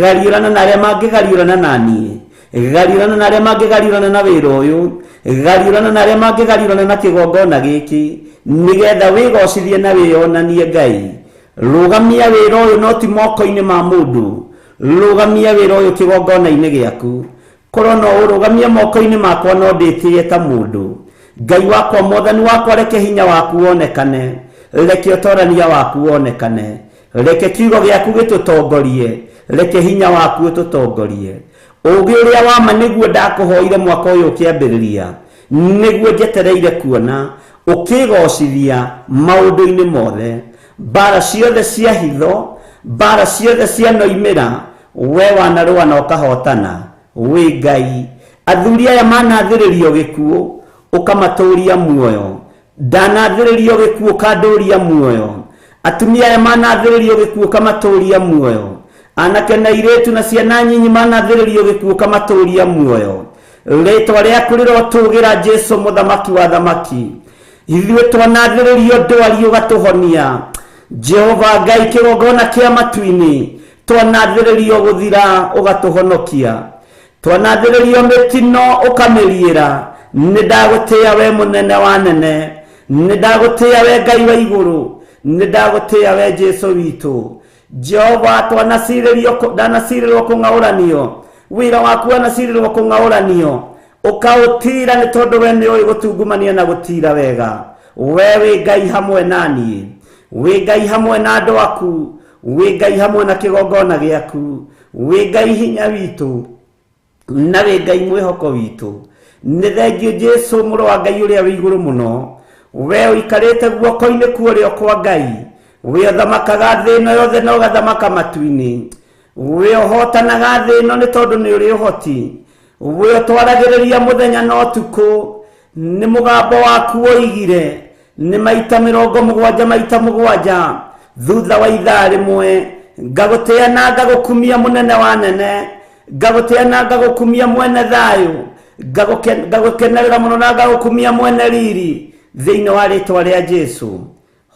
gariurana na aria mangigariurana nanie, gariurana na aria mangigariurana na wira uyu, gariurana na aria mangigariurana na kigongona giki, nigetha wigocithie na wiyonanie Ngai. Rugamia wira uyu no ti moko-ini ma mundu, rugamia wira uyu kigongona-ini giaku. Korwo no urugamia moko-ini makwa no nditie ta mundu. Ngai wakwa Mwathani wakwa, reke hinya waku wonekane, reke utorania waku wonekane, reke kiugo giaku gitutongorie, reke hinya waku ututongorie. Ugi uria wama niguo ndakuhoire mwaka uyu ukiambiriria, niguo njetereire kuona ukigocithia maundu-ini mothe. Bara ciothe cia hitho, bara ciothe cia noimira, we wanarua na ukahotana. We Ngai, athuri aya manathiririo gikuo ukamaturia muoyo, ndanathiririo gikuo ukanduria muoyo. Atumia aya manathiririo gikuo ukamaturia muoyo, anake na iretu na ciana nyinyi manathiririo gikuo ukamaturia muoyo. Ritwa riaku rirotugira Jesu muthamaki wa thamaki. Ithuĩ twanathiririo ndwari ugatuhonia. Jehova Ngai kigongona kia matu-ini, twanathiririo guthira ugatuhonokia. Twanathiririo mitino ukamiriira. Nidagutia we munene wa nene, nidagutia we Ngai wa iguru, nidagutia we Jesu witu. Jehova ndanasirirwo kung'auranio, wira waku wanasirirwo kung'auranio, ukautira ni tondu we ni ui gutungumania na gutira wega. We Ngai hamwe nani, we Ngai hamwe na andu aku, we Ngai hamwe na kigongona giaku, we Ngai hinya witu, na we Ngai mwihoko witu. Nĩ thengio Jesu mũrũ wa Ngai ũrĩa wĩ igũrũ mũno, we ũikarĩte guoko-inĩ kuorio kwa Ngai, we ũthamakaga thĩ ĩno yothe na ũgathamaka matu-inĩ, we ũhotanaga thĩ ĩno nĩ tondũ nĩ ũrĩ ũhoti, we ũtwaragĩrĩria mũthenya na ũtukũ, nĩ mũgambo waku ũigire, nĩ maita 70 maita 7 thutha wa ithaa rĩmwe. Ngagũtĩa na ngagũkumia mũnene wa nene, ngagũtĩa na ngagũkumia mwene thayũ, ngagukenerera muno na ngagukumia mwene riri thiini wa ritwa ria Jesu.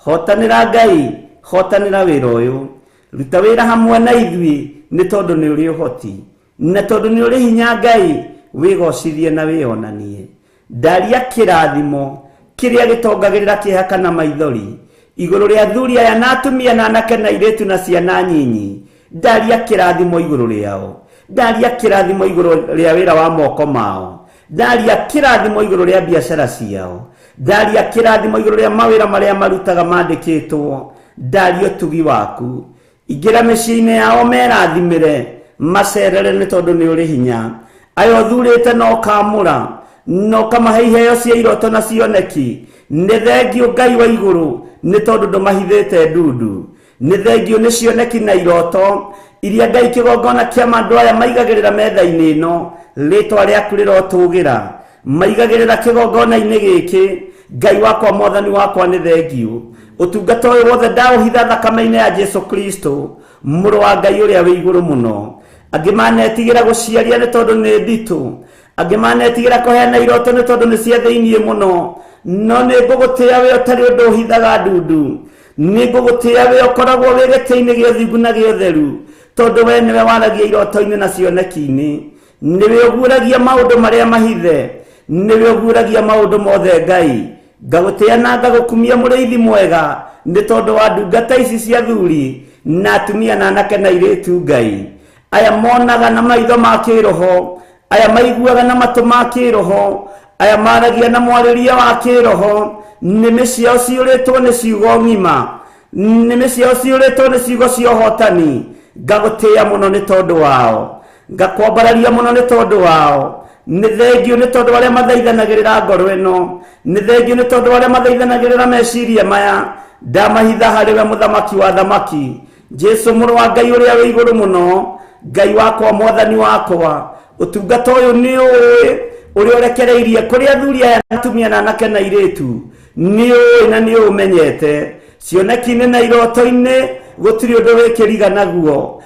Hotanira Ngai, hotanira wira uyu, ruta wira hamwe na ithui ni tondu ni uri uhoti, na tondu ni uri hinya Ngai, wigocithie na wionanie. Ndaria kirathimo kiria gitongagirira kihaka na maithori iguru ria athuri aya na atumia na anake na iretu na ciana nyinyi. Ndaria kirathimo iguru riao, ndaria kirathimo iguru ria wira wa moko mao, ndaria kirathimo iguru ria biashara ciao, ndaria kirathimo iguru ria mawira maria marutaga mandikitwo, ndaria utugi waku. Ingira micii-ini yao merathimire, macerere ni tondu ni uri hinya. Ayo thurite no kamura, no kamahe iheo cia iroto na cioneki. Ni thengio Ngai wa iguru ni tondu ndumahithite ndundu, ni thengio ni cioneki na iroto iria Ngai kigongona kia mandu aya maigagirira metha-ini ino. Ritwa riaku rirotugira, maigagirira kigongona-ini giki. Ngai wakwa Mwathani wakwa ni thengio. Utungata uyu wothe ndauhitha thakame-ini ya Jesu Kristo, mũrũ wa Ngai ũrĩa wĩ igũrũ mũno. Angĩ manetigira guciaria ni tondu ni nditu, angĩ manetigira kuheana iroto ni tondu ni cia thĩinĩ mũno. No nĩ ngũgũtĩa we ũtarĩ ũndũ ũhithaga ndundu, nĩ ngũgũtĩa we ũkoragwo wĩ gĩtĩ-inĩ gĩa ũthingu na gĩa ũtheru, tondu we nĩwe waragia iroto-inĩ na cioneki-inĩ. Nĩwe ũguũragia maũndũ marĩa mahithe, nĩwe ũguũragia maũndũ mothe Ngai. Ngagũtĩa na ngagũkumia mũrĩithi mwega nĩ tondu wa ndungata ici cia athuri na atumia na anake na airĩtu Ngai. Aya monaga na maitho ma kĩroho, aya maiguaga na matũ ma kĩroho, aya maragia na mwarĩria wa kĩroho. Nĩmĩ ciao ciũrĩtwo nĩ ciugo ng'ima, nĩmĩ ciao ciũrĩtwo nĩ ciugo cia ũhotani. Ngagũtĩa mũno nĩ tondu wao, ngakwambararia mũno nĩ tondu wao. Nĩ thengio nĩ tondu arĩa mathaithanagĩrĩra ngoro ĩno, nĩ thengio nĩ tondu arĩa mathaithanagĩrĩra meciria maya. Ndamahitha harĩ we mũthamaki wa thamaki, Jesu mũrũ wa Ngai ũrĩa wĩ igũrũ mũno, Ngai wakwa mwathani wakwa, ũtungata ũyũ nĩ ũĩ ũrĩa ũrekereirie kũrĩ athuri aya na atumia na anake na airĩtu, nĩ ũĩ na nĩ ũmenyete. Cioneki-inĩ na iroto-inĩ gũtirĩ ũndũ wĩkĩriga naguo,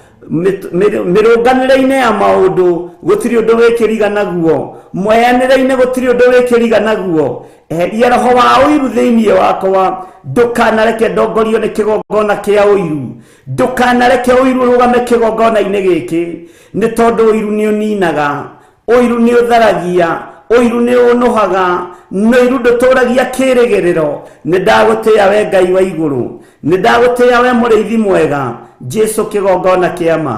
mĩrũnganĩre-inĩ ya maũndũ gũtirĩ ũndũ wĩkĩriga naguo, mweyanĩre-inĩ gũtirĩ ũndũ wĩkĩriga naguo. Eheria roho wa ũiru thĩinĩ wakwa, ndũkanareke ndongorio nĩ kĩgongona kĩa ũiru, ndũkanareke ũiru ũrũgame kĩgongona-inĩ gĩkĩ, nĩ tondũ ũiru nĩ ũninaga, ũiru nĩ ũtharagia, ũiru nĩ ũnũhaga, ũiru ndũtũragia kĩrĩgĩrĩro. Nĩ ndagũtĩĩa we Ngai wa igũrũ, nĩ ndagũtĩĩa we mũrĩithi mwega, Jesu kĩgongona kĩama.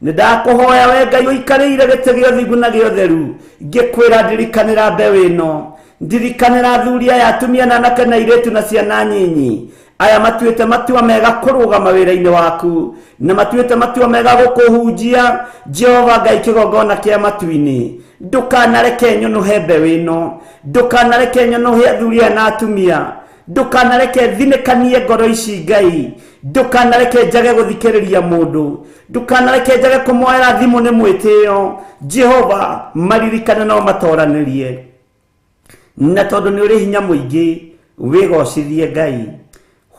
Nĩ ndakũhoya we Ngai ũikarĩire gĩtĩ gĩa ũthingu na gĩa ũtheru, ngĩkwĩra ndirikanĩra mbeũ ĩno, ndirikanĩra athuri aya, atumia na anake na airĩtu na ciana nyinyi aya matuĩte matua mega kũrũgama wĩra-inĩ waku, na matuĩte matua mega gũkũhunjia Jehova Ngai kĩgongona kĩa matu-inĩ. Ndũkanareke nyonohe mbeũ ĩno, ndũkanareke nyonohe athuri aya na atumia, ndũkanareke thinĩkanie ngoro ici Ngai, ndũkanareke njage gũthikĩrĩria mũndũ, ndũkanareke njage kũmoera thimũ nĩ mwĩtĩo. Jehova maririkane no matoranĩrie, na tondũ nĩ ũrĩ hinya mũingĩ wĩgocithie Ngai.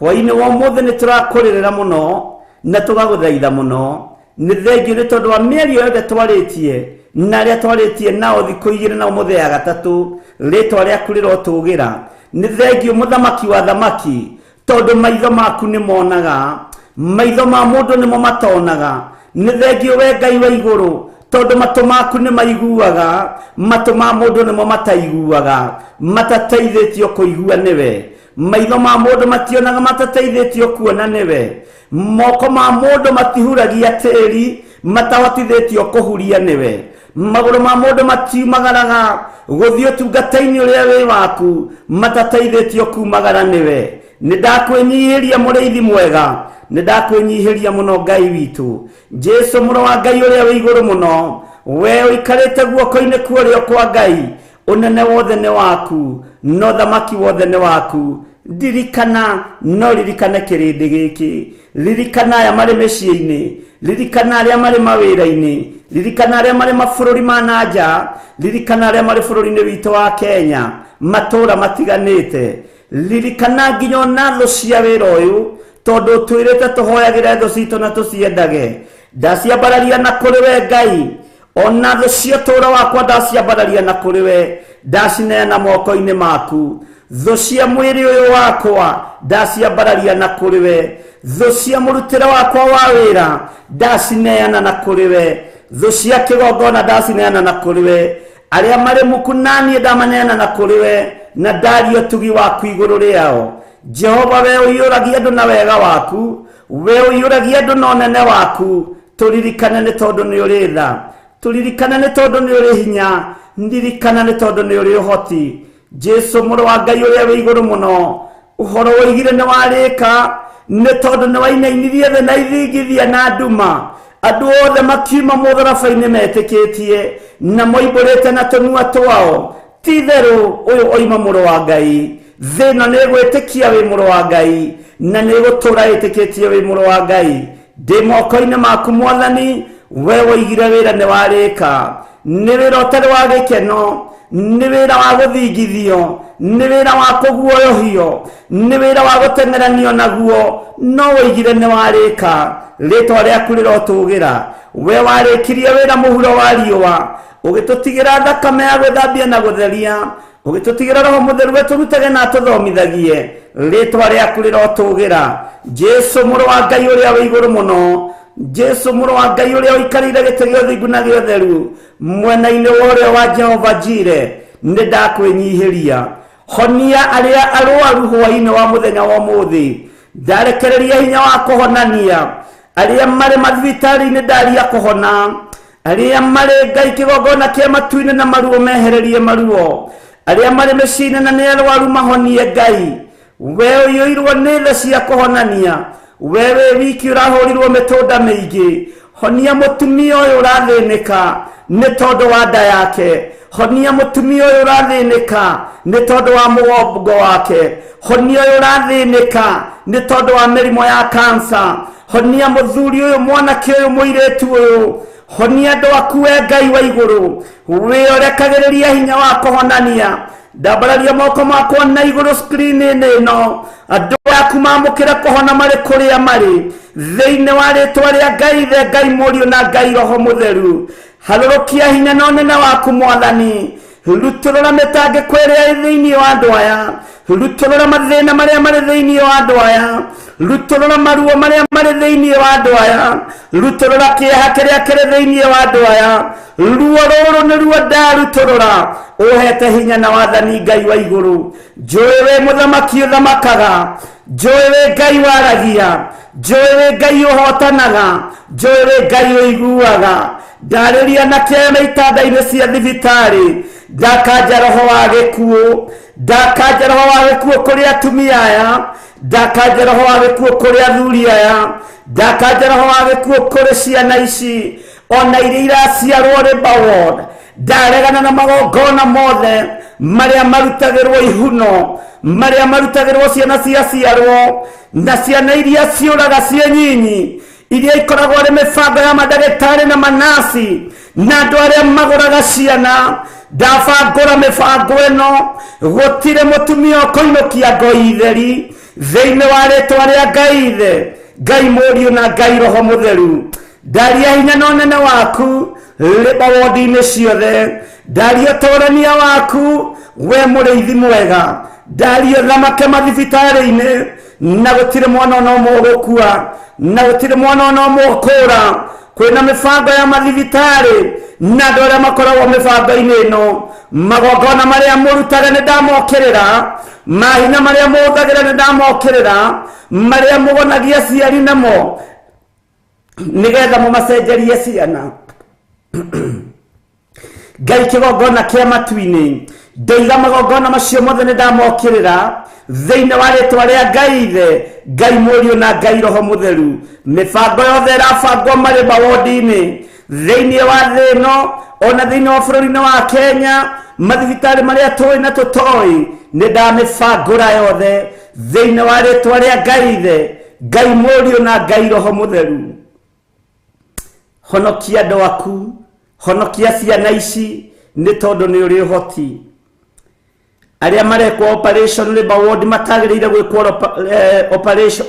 Hwaĩ-inĩ wa ũmũthĩ nĩ tũrakũrĩrĩra mũno na tũgagũthaitha mũno, nĩ thengiũ nĩ tondũ wa mĩario yothe twarĩtie na arĩa twarĩtie nao thikũ igĩrĩ na ũmũthĩ ya gatatũ, rĩtwa rĩaku rĩrotũgĩra. Nĩ thengiũ mũthamaki wa thamaki, tondũ maitho maku nĩ monaga, maitho ma mũndũ nĩmo matonaga. Nĩ thengiũ we Ngai wa igũrũ, tondũ matũ maku nĩ maiguaga, matũ ma mũndũ nĩmo mataiguaga, matateithĩtio kũigua nĩwe. Maitho ma mũndũ mationaga, matateithĩtio kuona nĩwe. Moko ma mũndũ matihuragia tĩri, matahotithĩtio kũhuria nĩwe. Magũrũ ma mũndũ matiumagaraga gũthiĩ ũtungata-inĩ ũrĩa wĩ waku, matateithĩtio kumagara nĩwe. Nĩ ndakwĩnyihĩria mũrĩithi mwega, nĩ ndakwĩnyihĩria mũno Ngai witũ, Jesu mũrũ wa Ngai ũrĩa wĩ igũrũ mũno, we ũikarĩte guoko-inĩ kwa ũrĩo kwa Ngai. Ũnene wothe nĩ waku, no thamaki wothe nĩ waku. Ndirikana, no ririkane kĩrĩndĩ gĩkĩ, ririkana aya marĩ mĩciĩ-inĩ, ririkana arĩa marĩ mawĩra-inĩ, ririkana arĩa marĩ mabũrũri ma nanja, ririkana arĩa marĩ bũrũri-inĩ witũ wa Kenya, matũũra matiganĩte, ririkana nginya ona thũ cia wĩra ũyũ, tondũ twĩrĩte tũhoyagĩre thũ citũ na tũciendage. Ndaciambararia na kũrĩ we Ngai, ona thũ cia ũtũũro wakwa ndaciambararia na kũrĩ we, ndacineana moko-inĩ maku. Thũ cia mwĩrĩ ũyũ wakwa ndaciambararia na kũrĩ we, thũ cia mũrutĩre wakwa wa wĩra ndacineana na kũrĩ we, thũ cia kĩgongona ndacineana na kũrĩ we. Arĩa marĩ muku naniĩ ndamaneana na kũrĩ we, na ndaria ũtugi waku igũrũ rĩao. Jehova we ũiyũragia andũ na wega waku, we ũiyũragia andũ na ũnene waku. Tũririkane nĩ tondũ nĩ ũrĩ tha, tũririkane nĩ tondũ nĩ ũrĩ hinya, ndirikana nĩ tondũ nĩ ũrĩ ũhoti. Jesu mũrũ wa Ngai ũrĩa wĩ igũrũ mũno, ũhoro woigire nĩ warĩka, nĩ tondũ nĩ wainainirie thĩ na ithingithia na nduma. Andũ othe makiuma mũtharaba-inĩ metĩkĩtie na moimbũrĩte na tũnua twao. Ti-itherũ ũyũ oima mũrũ wa Ngai, thĩ ĩno nĩ ĩgwĩtĩkia wĩ mũrũ wa Ngai, na nĩ ĩgũtũũra ĩtĩkĩtie wĩ mũrũ wa Ngai. Ndĩ moko-inĩ maku Mwathani, we woigire wĩra nĩ warĩka. Nĩ wĩra ũtarĩ wa gĩkeno, nĩ wĩra wa gũthingithio, nĩ wĩra wa kũguoyohio, nĩ wĩra wa gũteng'eranio naguo, no woigire nĩ warĩka. Rĩtwa rĩaku rĩrotũgĩra. We warĩkirie wĩra mũhuro wa riũa, ũgĩtũtigĩra thakame ya gwĩthambia na gũtheria, ũgĩtũtigĩra Roho Mũtheru we tũrutage na tũthomithagie. Rĩtwa rĩaku rĩrotũgĩra. Jesu mũrũ wa Ngai ũrĩa wĩ igũrũ mũno, Jesu mũrũ wa Ngai ũrĩa ũikarĩire gĩtĩ gĩa ũthingu na gĩa ũtheru, mwena-inĩ wa ũrĩo wa Jehova Jire, nĩ ndakwĩnyihĩria. Honia arĩa arũaru hwaĩ-inĩ wa mũthenya wa ũmũthĩ, ndarekereria hinya wa kũhonania. Arĩa marĩ mathibitarĩ-inĩ ndaria kũhona, arĩa marĩ Ngai kĩgongona kĩa matu-inĩ na maruo mehererie maruo, arĩa marĩ mĩciĩ-inĩ na nĩ arũaru mahonie Ngai. We ũiyũirwo nĩ tha cia kũhonania, we wĩ wiki ũrahũrirwo mĩtũnda mĩingĩ. Honia mũtumia ũyũ ũrathĩnĩka nĩ tondũ wa nda yake, honia mũtumia ũyũ ũrathĩnĩka nĩ tondũ wa mũgongo wake, honia ũyũ ũrathĩnĩka nĩ tondũ wa mĩrimũ ya kansa, honia muthuri uyu mwanake uyu muiretu uyu honia andu aku we Ngai wa iguru wiorekagiriria hinya wa kuhonania ndambararia moko makwa na iguru screen ino andu aku mamukira kuhona mari kuria mari thiine wa ritwa ria Ngai the Ngai Murio na Ngai Roho Mutheru harurukia hinya na unene waku Mwathani ruturura metange kwerea thiini wa andu aya ruturura mathina maria mari thiini wa andu aya ruturura maruo maria mari thiini wa andu aya ruturura kieha kiria kiri thiini wa andu aya ruo ruru ni ruo ndaruturura uhete hinya na wathani Ngai wa iguru njui we muthamaki uthamakaga njui we Ngai waragia njui we Ngai uhotanaga njui we Ngai uiguaga ndariria na kiema itanda-ini cia thibitari ndakanja roho wa gikuo ndakanja roho wa gikuo kuri atumia aya ndakanja roho wa gikuo kuri athuri aya ndakanja roho wa gikuo kuri ciana ici ona iria iraciarwo River Ward ndaregana na magongona mothe maria marutagirwo ihuno maria marutagirwo ciana ciaciarwo na ciana iria ciuraga cie nyinyi iria ikoragwo ari mibango ya madagitari na manasi na andu aria maguraga ciana ndabangura mibango ino gutire mutumia ukoinokia ngoi theri thiini wa ritwa ria Ngai the Ngai Murio na Ngai Roho Mutheru ndaria hinya na unene waku River Ward-ini ciothe ndaria utorania waku we muriithi mwega ndaria thamake mathibitari-ini na gutire mwana no mogukua na gutire mwana no mokura kwina mibango ya mathibitari na andu aria makoragwo mibango-ini ino magongona maria murutaga ni ndamokirira mahinya maria muthagira ni ndamokirira maria mugonagia ciari namo nigetha mumacenjerie ciana Ngai kigongona kia matu-ini ndoiga magongona macio mothe ni ndamokirira thiini wa ritwa ria Ngai the Ngai Murio na Ngai Roho Mutheru mibango yothe irabangwo mari River Ward-ini thiini wa thi ino ona thiini wa bururi-ini wa Kenya mathibitari maria tui na tutoi ni ndamibangura yothe thiini wa ritwa ria Ngai the Ngai Murio na Ngai Roho Mutheru honokia andu aku honokia ciana ici ni tondu ni uri hoti aria marekwo operation River Ward matagiriire gwikwo operation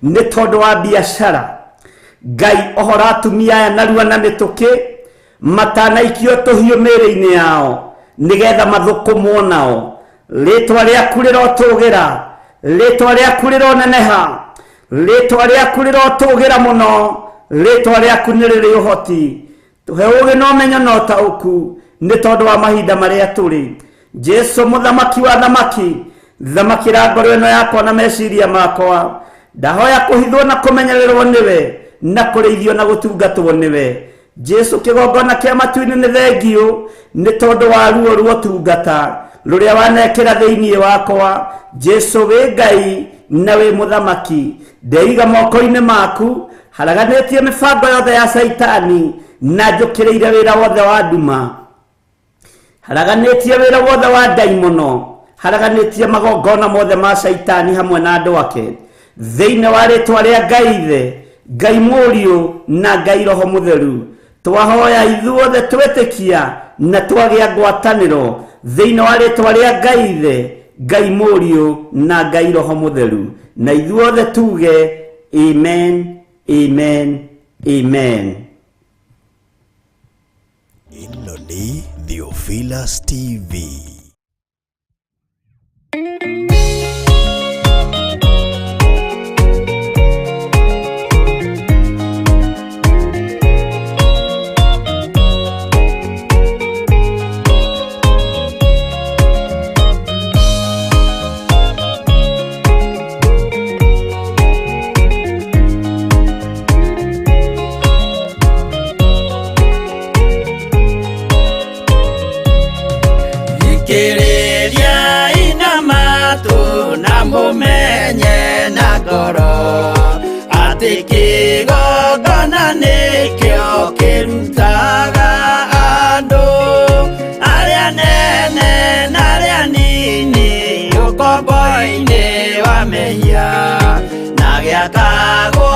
ni tondu wa biashara Ngai ohora atumia aya narua na mituki matanaikio tuhiu miri-ini yao nigetha mathukumwo nao ritwa riaku rirotugira ritwa riaku rironeneha ritwa riaku rirotugira muno ritwa riaku ni riri uhoti tuhe ugi no menyo no tauku ni tondu wa mahinda maria turi Jesu muthamaki wa thamaki thamakira ngoro ino yakwa na meciria makwa ndahoya kuhithwo na kumenyererwo niwe na kurithio na gutungatwo niwe Jesu kigongona kia matu-ini ni thengio ni tondu wa ruo ruo tungata ruria wanekira thiini wakwa Jesu wi Ngai na wi muthamaki ndeiga moko-ini maku haraganitie mibango yothe ya Saitani na njukireire wira wothe wa nduma haraganitie wira wothe wa daimono haraganitie magongona mothe ma Saitani hamwe na andu ake thiini wa ritwa ria Ngai the Ngai Murio na Ngai Roho Mutheru twahoya ithuothe twetikia na twagia ngwataniro thiini wa ritwa ria Ngai the Ngai Murio na Ngai Roho Mutheru na ithuothe tuge amen amen amen. Ino ni Theophilus TV. Kiriria ina matu na mumenye na ngoro ati kigongona nikio kirutaga andu aria nene na aria nini ukombo-ini wa mehia na giakagwo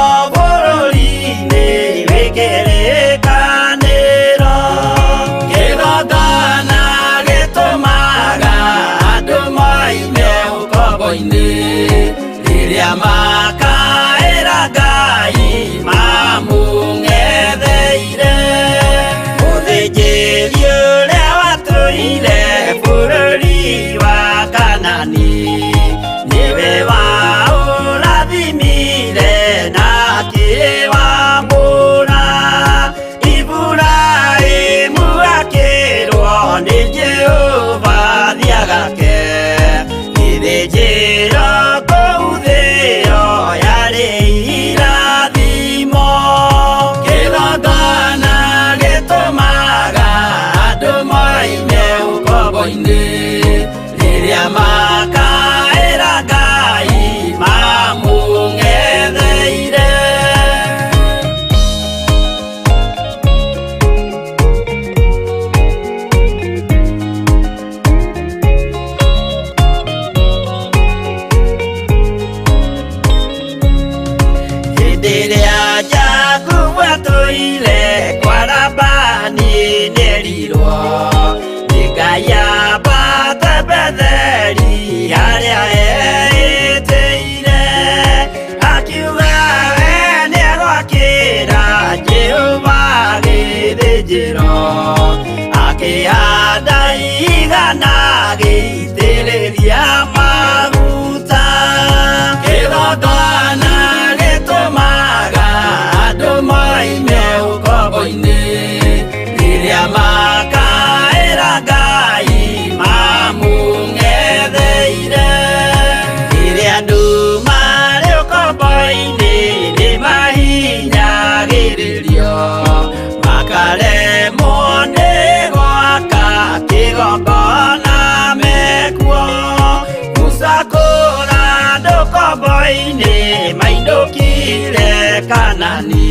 rũĩ-inĩ maindũkire Kanani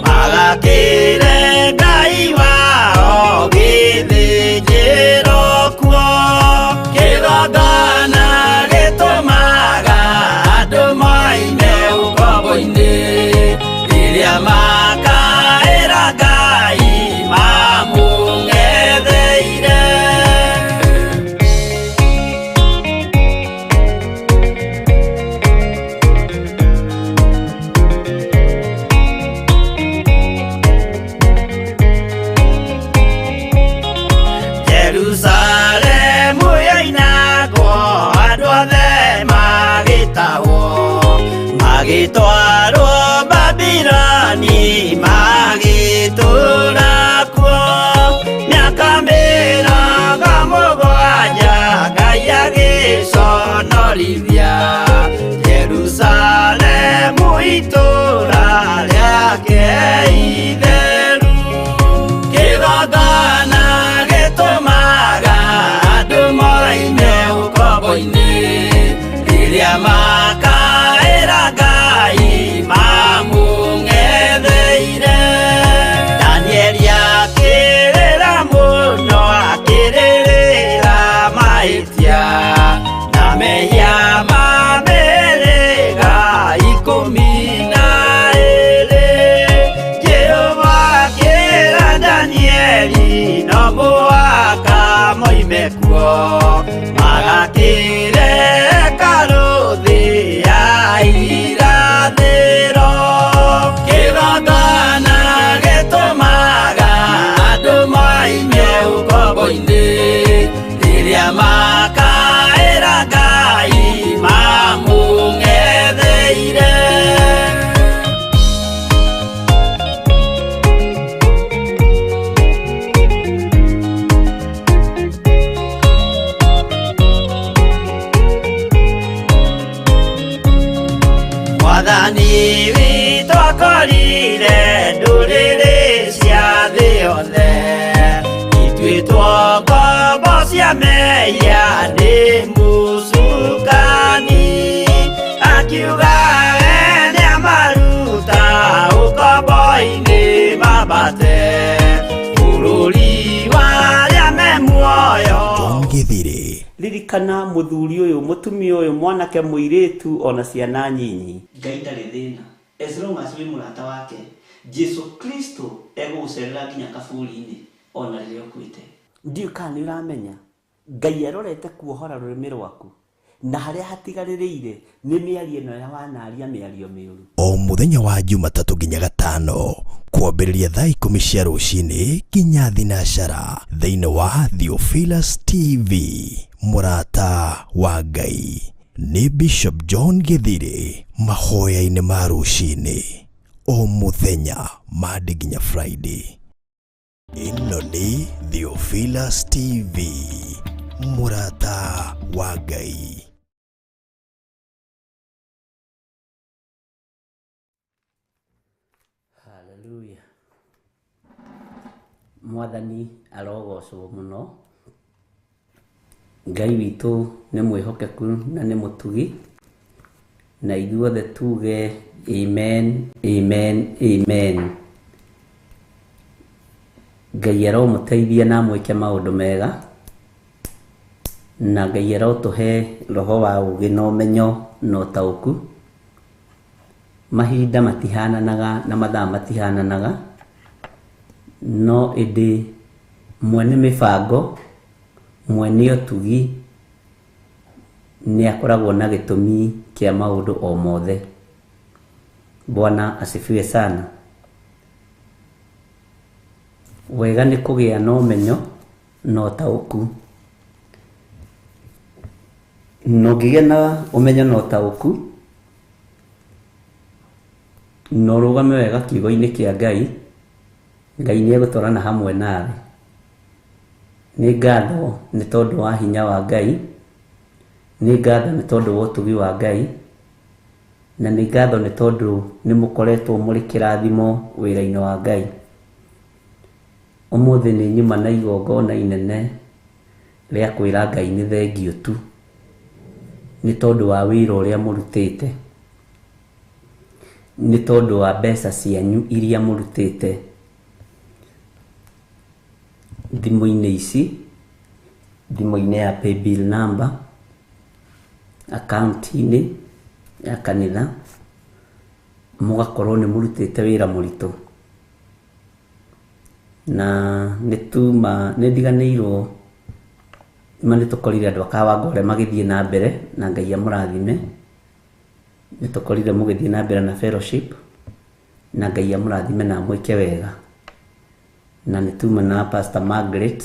magakĩre Ngai wao gĩthĩnjĩro kuo. Kĩgongona gĩtũmaga andũ moime ũkombo-inĩ rĩrĩa makaĩra Ngai mamũng'etheire. Jerusalemu yainagwo andũ othe magĩtahwo magĩtwarwo Babironi magĩtũũra kuo mĩaka mĩrongo mũgwanja Ngai agĩconorithia Jerusalemu itũũra rĩake itheru. Kĩgongona gĩtũmaga andũ moime ũkombo-inĩ rĩrĩa makaĩra Ngai mamũng'etheire. Danieli akĩrĩra mũno akĩrĩrĩra mahĩtia na mehia ma mĩhĩrĩga 12. Jehova akĩra Danieli no mũhaka moime kuo magakĩre karũthĩ ya irathĩro. Kĩgongona gĩtũmaga andũ moime ũkombo-inĩ rĩrĩa makaĩra Ngai mamũng'etheire. Mwathani witũ akorire ndũrĩrĩ cia thĩ yothe ituĩtwo ngombo cia mehia nĩ mũcukani. Akiuga ene amaruta ũkombo-inĩ mambate bũrũri warĩa me muoyo. John Githiri. ririkana muthuri uyu mutumia uyu mwanake muiritu ona ciana nyinyi. Ngai ndarĩ thĩna. As long as wĩ mũrata wake, Jesu Kristo egũgũcerera nginya kaburi-inĩ ona rĩrĩa ũkuĩte. Ndiũ kana nĩ ũramenya Ngai arorete kuohora rũrĩmĩ rwaku na harĩa hatigarĩrĩire nĩ mĩario ĩno ya wanaria mĩario mĩũru. O mũthenya wa Jumatatũ nginya Gatano kwambĩrĩria thaa 10 cia rũcinĩ nginya thinacara thĩinĩ wa Theophilus TV. Mũrata wa Ngai nĩ Bishop John Githiri, mahoya-inĩ ma rũcinĩ o mũthenya Monday nginya Friday. Ĩno nĩ Theophilus TV, mũrata wa Ngai. Hallelujah. Mwathani arogocwo mũno. Ngai witũ nĩ mwĩhokeku na nĩ mũtugi, na ithuothe tuge amen, amen, amen. Ngai aromũteithia na mwĩke maũndũ mega, na Ngai arotũhe roho wa ũũgĩ na ũmenyo na ũtaũku. Mahinda matihananaga na mathaa matihananaga, no ĩndĩ mwene mĩbango, mwene ũtugi nĩ akoragwo na gĩtũmi kĩa maũndũ o mothe. Bwana asifiwe sana. Wega nĩ kũgĩa na ũmenyo na ũtaũku. No ngĩgĩa na ũmenyo na ũtaũku, no rũgame wega kiugo-inĩ kĩa Ngai, Ngai nĩ egũtwarana hamwe nawe. Nĩ ngatho nĩ tondũ wa hinya wa Ngai, nĩ ngatho nĩ tondũ wa ũtugi wa Ngai, na nĩ ngatho nĩ tondũ nĩ mũkoretwo mũrĩ kĩrathimo wĩra-inĩ wa Ngai. Ũmũthĩ nĩ nyuma na igongona inene rĩa kwĩra Ngai nĩ thengio tu, nĩ tondũ wa wĩra ũrĩa mũrutĩte, nĩ tondũ wa mbeca cianyu iria mũrutĩte thimũ-inĩ ici, thimũ-inĩ ya paybill number, account-inĩ ya kanitha, mũgakorwo nĩ mũrutĩte wĩra mũritũ. Na nĩ ndiganĩirwo nĩ tũkorire andũ a Kawangware magĩthiĩ na mbere na Ngai amũrathime. Nĩ tũkorire mũgĩthiĩ na mbere na fellowship na Ngai amũrathime na mwĩke wega. Na nĩ tuma na Pastor Margaret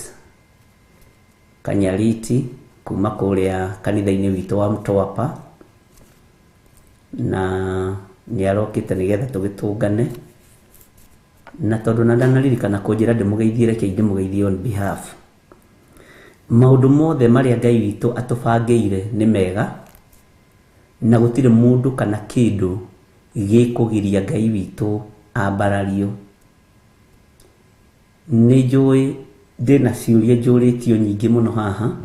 Kanyariti kuma kũrĩa kanitha-inĩ witũ wa Mtwapa, na nĩ arokĩte nĩgetha tũgĩtũngane, na tondũ na ndanaririkana kũnjĩra ndĩmũgeithie, reke ndĩmũgeithie on behalf. Maũndũ mothe marĩa Ngai witũ atũbangĩire nĩ mega, na gũtirĩ mũndũ kana kĩndũ gĩkũgiria Ngai witũ ambarario. Nĩ njũĩ ndĩna ciũria njũrĩtio nyingĩ mũno haha,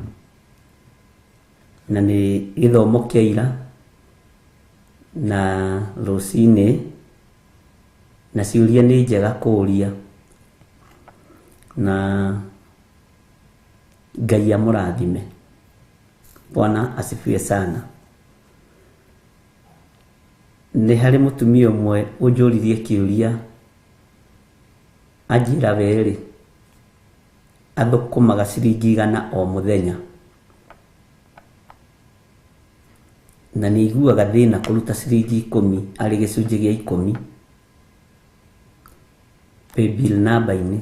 na nĩ gĩthomo kĩa ira na rũcinĩ, na ciũria nĩ njega kũũria, na Ngai amũrathime. Bwana asifiwe sana. Nĩ harĩ mũtumia ũmwe ũnjũririe kĩũria, anjĩra we athũkũmaga ciringi 100 o mũthenya, na nĩ iguaga thĩna kũruta ciringi 10 arĩ gĩcunjĩ gĩa 10 paybill number-inĩ,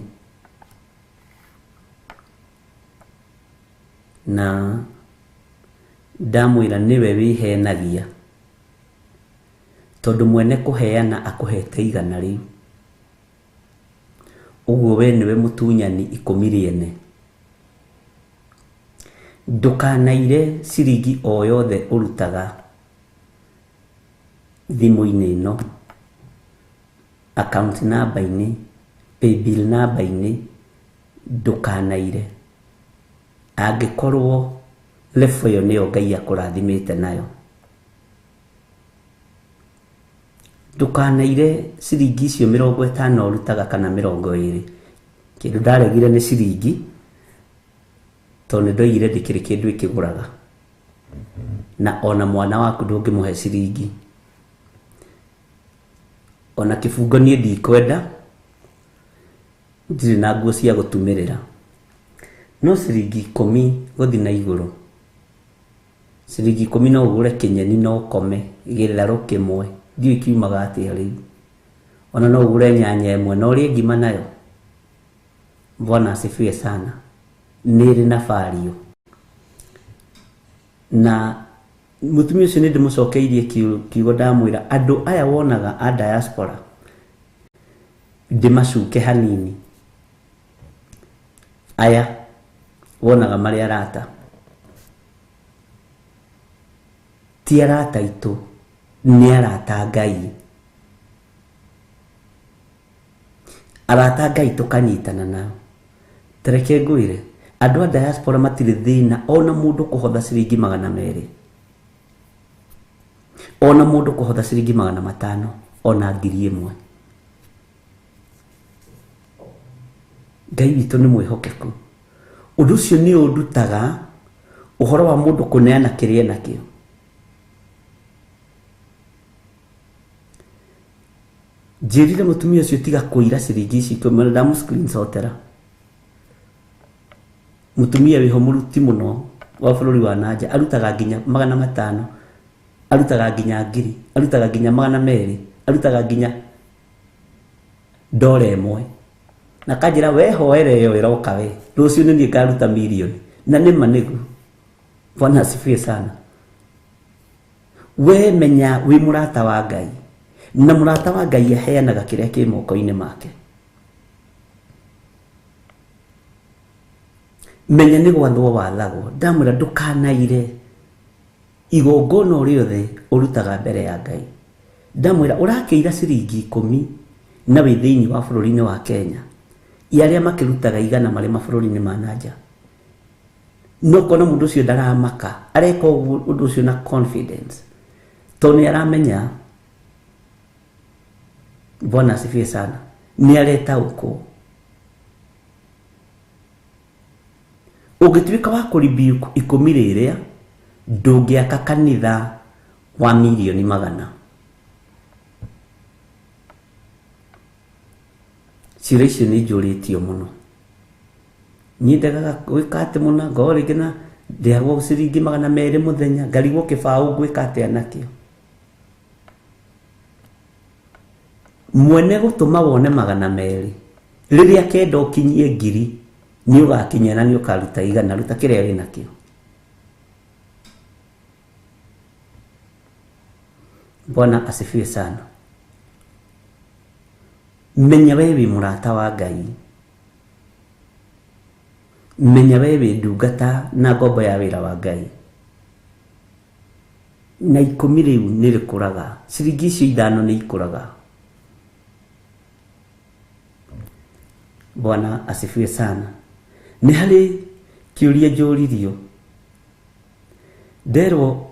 na ndamwĩra nĩwe wĩhenagia, tondũ mwene kũheana akũhete igana rĩu, ũguo we nĩwe mũtunyani 10 rĩene. Ndũkanaire ciringi o yothe ũrutaga thimũ-inĩ ĩno, account number-inĩ, paybill number-inĩ, ndũkanaire. Angĩkorwo level ĩyo nĩyo Ngai akũrathimĩte nayo. Ndũkanaire ciringi icio 50 ũrutaga kana 20. Kĩndũ ndaregire nĩ ciringi, tondũ nĩ ndoigire ndĩkĩrĩ kĩndũ ĩkĩgũraga, na ona mwana waku ndũngĩmũhe ciringi. Ona kĩbungo niĩ ndikwenda, ndirĩ na nguo cia gũtumĩrĩra, no ciringi 10 gũthiĩ na igũrũ. Ciringi 10 no ũgũre kĩnyeni na ũkome gĩtharũ kĩmwe, ndiũĩ kiumaga atĩa rĩu. Ona no ũgũre nyanya ĩmwe na ũrĩe ngima nayo. Bwana asifiwe sana. Nĩrĩ na value. Na mũtumia ũcio nĩ ndĩmũcokeirie kiugo ndamwĩra, andũ aya wonaga a diaspora ndĩmacuke hanini, aya wonaga marĩ arata, ti arata itũ, nĩ arata Ngai. Arata Ngai tũkanyitana nao. Tereke ngwĩre, andũ a diaspora matirĩ thĩna ona mũndũ kũhotha ciringi 200, ona mũndũ kũhotha ciringi 500, ona 1000. Ngai witũ nĩ mwĩhokeku. Ũndũ ũcio nĩ ũndutaga ũhoro wa mũndũ kũneana kĩrĩa nakĩo. Njĩrire mũtumia ũcio tiga kũira ciringi ici 10, ndamu screenshotera. Mũtumia wĩho mũruti mũno wa bũrũri wa nanja, arutaga nginya 500, arutaga nginya 1000, arutaga nginya 200, arutaga nginya $1. Na kanjĩra wehoere yo ĩroka we, rũciũ nĩ niĩ ngaruta milioni, na nĩma nĩguo. Bwana asifiwe sana. We menya wĩ mũrata wa Ngai, na mũrata wa Ngai aheanaga kĩrĩa kĩ moko-inĩ make. Menya nĩ gwathwo wathagwo. Ndamwĩra ndũkanaire igongona o rĩothe ũrutaga mbere ya Ngai. Ndamwĩra ũrakĩira ciringi 10 na wĩ thĩinĩ wa bũrũri-inĩ wa Kenya, arĩa makĩrutaga 100 marĩ mabũrũri-inĩ ma nanja, no kono mundu ucio ndaramaka areka undu ucio na confidence to ni aramenya Bwana asifiwe sana ni areta uko ugituika wa kuribi ikumirerea ndungiaka kanitha wa milioni 100 cirecio ni njuritio muno nyendaga gwika ati muna ngori gina ndiagwo ciringi 200 muthenya ngarigwo kibao gwika ati anakio mwene gutuma wone 200 riria kenda ukinyie ngiri ni ugakinya na ni ukaruta igana ruta kiria ri nakio Bwana asifiwe sana menya wewe murata wa Ngai menya wewe ndungata na ngombo ya wira wa Ngai na 10 riu ni rikuraga ciringi icio 5 ni ikuraga Bwana asifiwe sana ni hari kiuria njuririo nderwo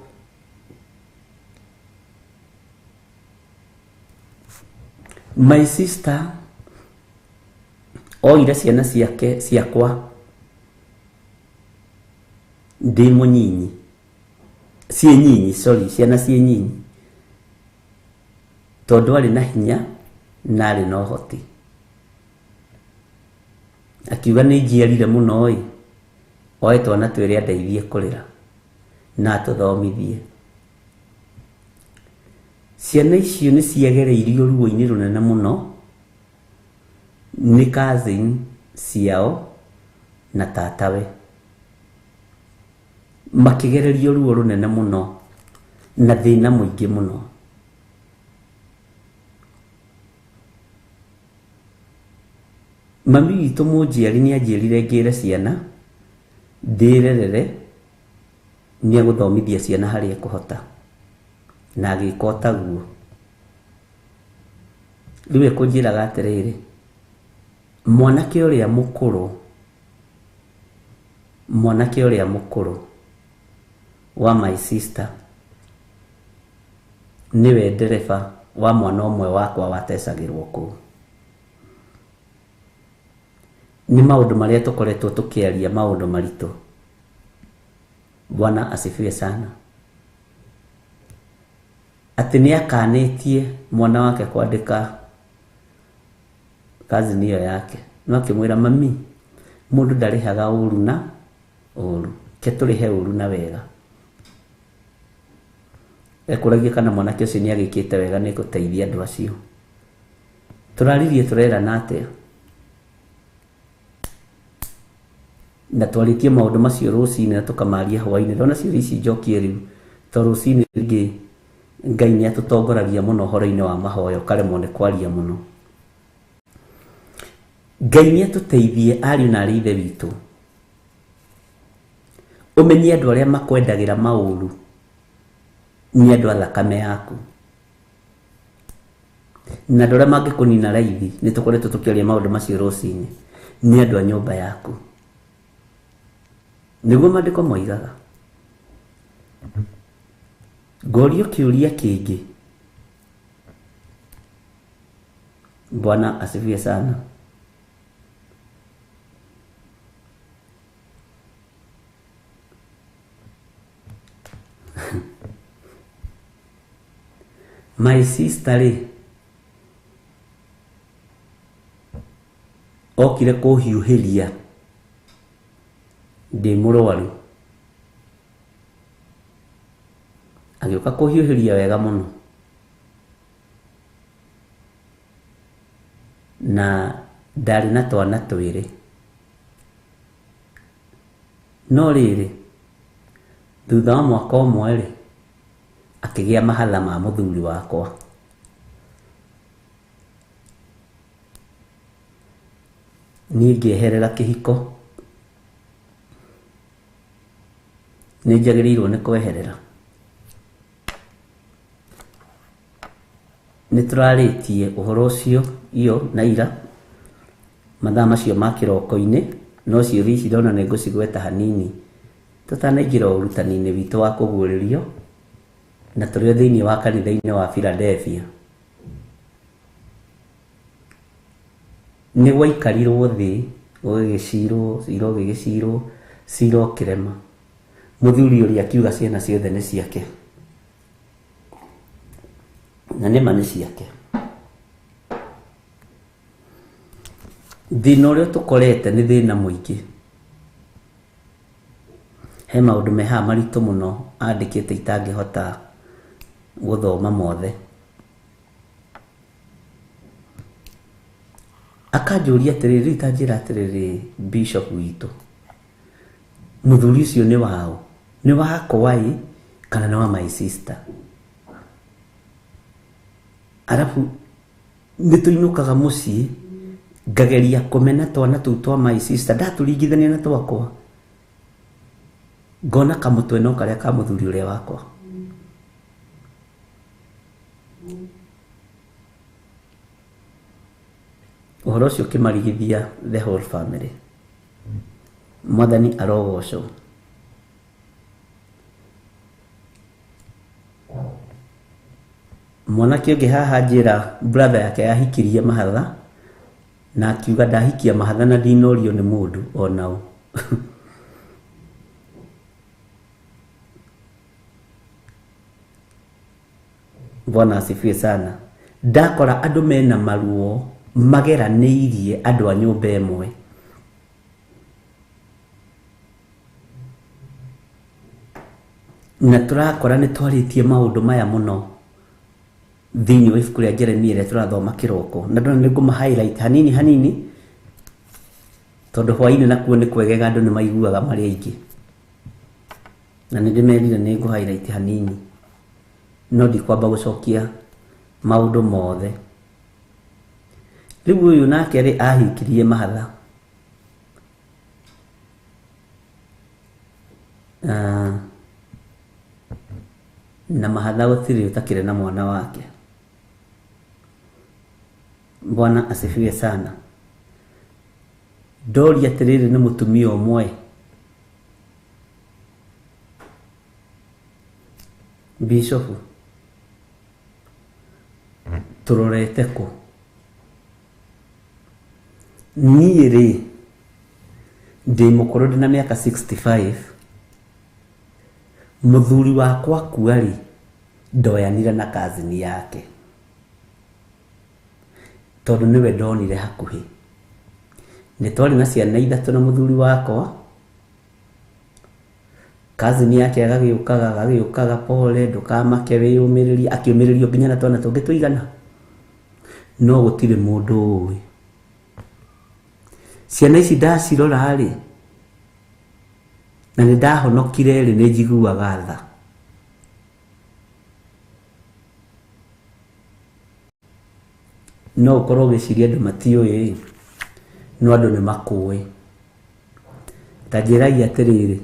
my sister oira ciana ciake ciakwa ndi munyinyi cie nyinyi ciana cie nyinyi tondu ari na hinya na ari no hoti akiuga ni njiarire muno oe twana twiri andeithie kurira na tuthomithie ciana icio ni ciagereirio ruo-ini runene muno ni cousin ciao na tatawe makigererio ruo runene muno na thina muingi muno mami witu munjiari ni anjirire ngire ciana ndirerere ni aguthomithia ciana hari ekuhota na agikota guo riwe kunjiraga atiriri mwanake uria mukuru wa my sister niwe ndereba wa mwana umwe wakwa watesagirwo ku ni maundu maria tukoretwo tukiaria maundu marito Bwana asifiwe sana ati ni akanitie mwana wake kwandika kazi niyo yake no kimwira mami mundu ndarihaga uru na uru keturihe uru na wega ekuragia kana mwanake ucio ni agikite wega ni guteithia andu acio turaririe turera nate na twaritie maundu macio rucini na tukamaria hwaini ndona ciuria ici njokie riu to rucini ringi Ngai ni atutongoragia muno horo-ini wa mahoyo karemwo ni kwaria muno Ngai ni atuteithie ariu na ari ithe witu umenye andu aria makwendagira mauru ni andu a thakame yaku na andu aria mangikunina raithi ni tukoretwo tukiaria maundu macio rucini ni andu a nyumba yaku niguo mandiko moigaga ngorio kiuria kingi Bwana asifiwe sana my sister okire kuhiuhiria ndi murwaru agioka kuhiuhiria wega muno na ndari na twana twiri no riri thutha wa mwaka umwe akigia mahala ma muthuri wakwa ni ngeherera kihiko ni njagĩrĩirwo nĩ kweherera nĩ tũrarĩtie ũhoro ũcio iyo na ira mathaa macio ma kĩroko-inĩ no ciũria ici ndona nĩ ngũcigweta hanini tutanaingira urutani-inĩ witũ wa kũguũrĩrio na tũrĩ thĩinĩ wa kanitha-inĩ wa Philadelphia, nĩ gwaikarirwo thĩ gũgĩcirwo cira ũkĩrema, mũthuri ũrĩa akiuga ciana ciothe nĩ ciake, na nĩma nĩ ciake. Thĩna ũrĩa tũkorete nĩ thĩna mũingĩ. He maũndũ me haha maritũ mũno andĩkĩte itangĩhota gũthoma mothe. Akanjũria atĩrĩrĩ, itanjĩra atĩrĩrĩ, bishop witũ, mũthuri ũcio nĩ wao, nĩ wakwa kana nĩ wa my sister? Arabu nĩ tũinũkaga mũciĩ ngageria kũmena twana tũu twa my sister, ndatũringithania na twakwa, ngona kamũtwe no karĩa ka mũthuri ũrĩa wakwa. Ũhoro ũcio ũkĩmarigithia the whole family. Mwathani arogocwo. Mwanake ũngĩ haha njĩra brother yake yahikirie mahatha, na akiuga ndahikia mahatha na ndinorio nĩ mũndũ onao. Bwana asifiwe sana. Ndakora andũ mena maruo mageranĩirie andũ a nyũmba ĩmwe. Na tũrakora nĩ twarĩtie maũndũ maya mũno thĩinĩ wa ibuku rĩa Jeremia rĩrĩa tũrathoma kĩroko, na ndona nĩ ngũma highlight hanini hanini, tondũ hwainĩ nakuo nĩ kwegega andũ nĩ maiguaga marĩ aingĩ, na nĩ ndĩmerire nĩ ngũ highlight hanini, no ndikwamba gũcokia maũndũ mothe. Rĩu ũyũ nake rĩ ahikirie mahatha, na mahatha gũtirĩ ũtakĩrĩ na mwana wake. Bwana asifiwe sana. Ndoria atĩrĩrĩ, nĩ mũtumia ũmwe? Bishop, tũrorete kũ? Niĩ rĩ ndĩ mũkũrũ, ndĩ na mĩaka 65. Mũthuri wakwa akua rĩ ndoyanire na cousin yake, tondũ nĩwe ndonire hakuhĩ. Nĩ twarĩ na ciana ithatũ na mũthuri wakwa. Cousin yake agagĩũkaga pole, ndũkamake wĩyũmĩrĩrie, akĩũmĩrĩrio nginya na twana tũngĩ tũigana. No gũtirĩ mũndũ ũĩ. Ciana ici ndacirora rĩ, na nĩ ndahonokire rĩ, nĩ njiguaga tha. No ũkorwo ũgĩciria andũ matiũĩ, no andũ nĩ makũĩ. Ta njĩragia atĩrĩrĩ,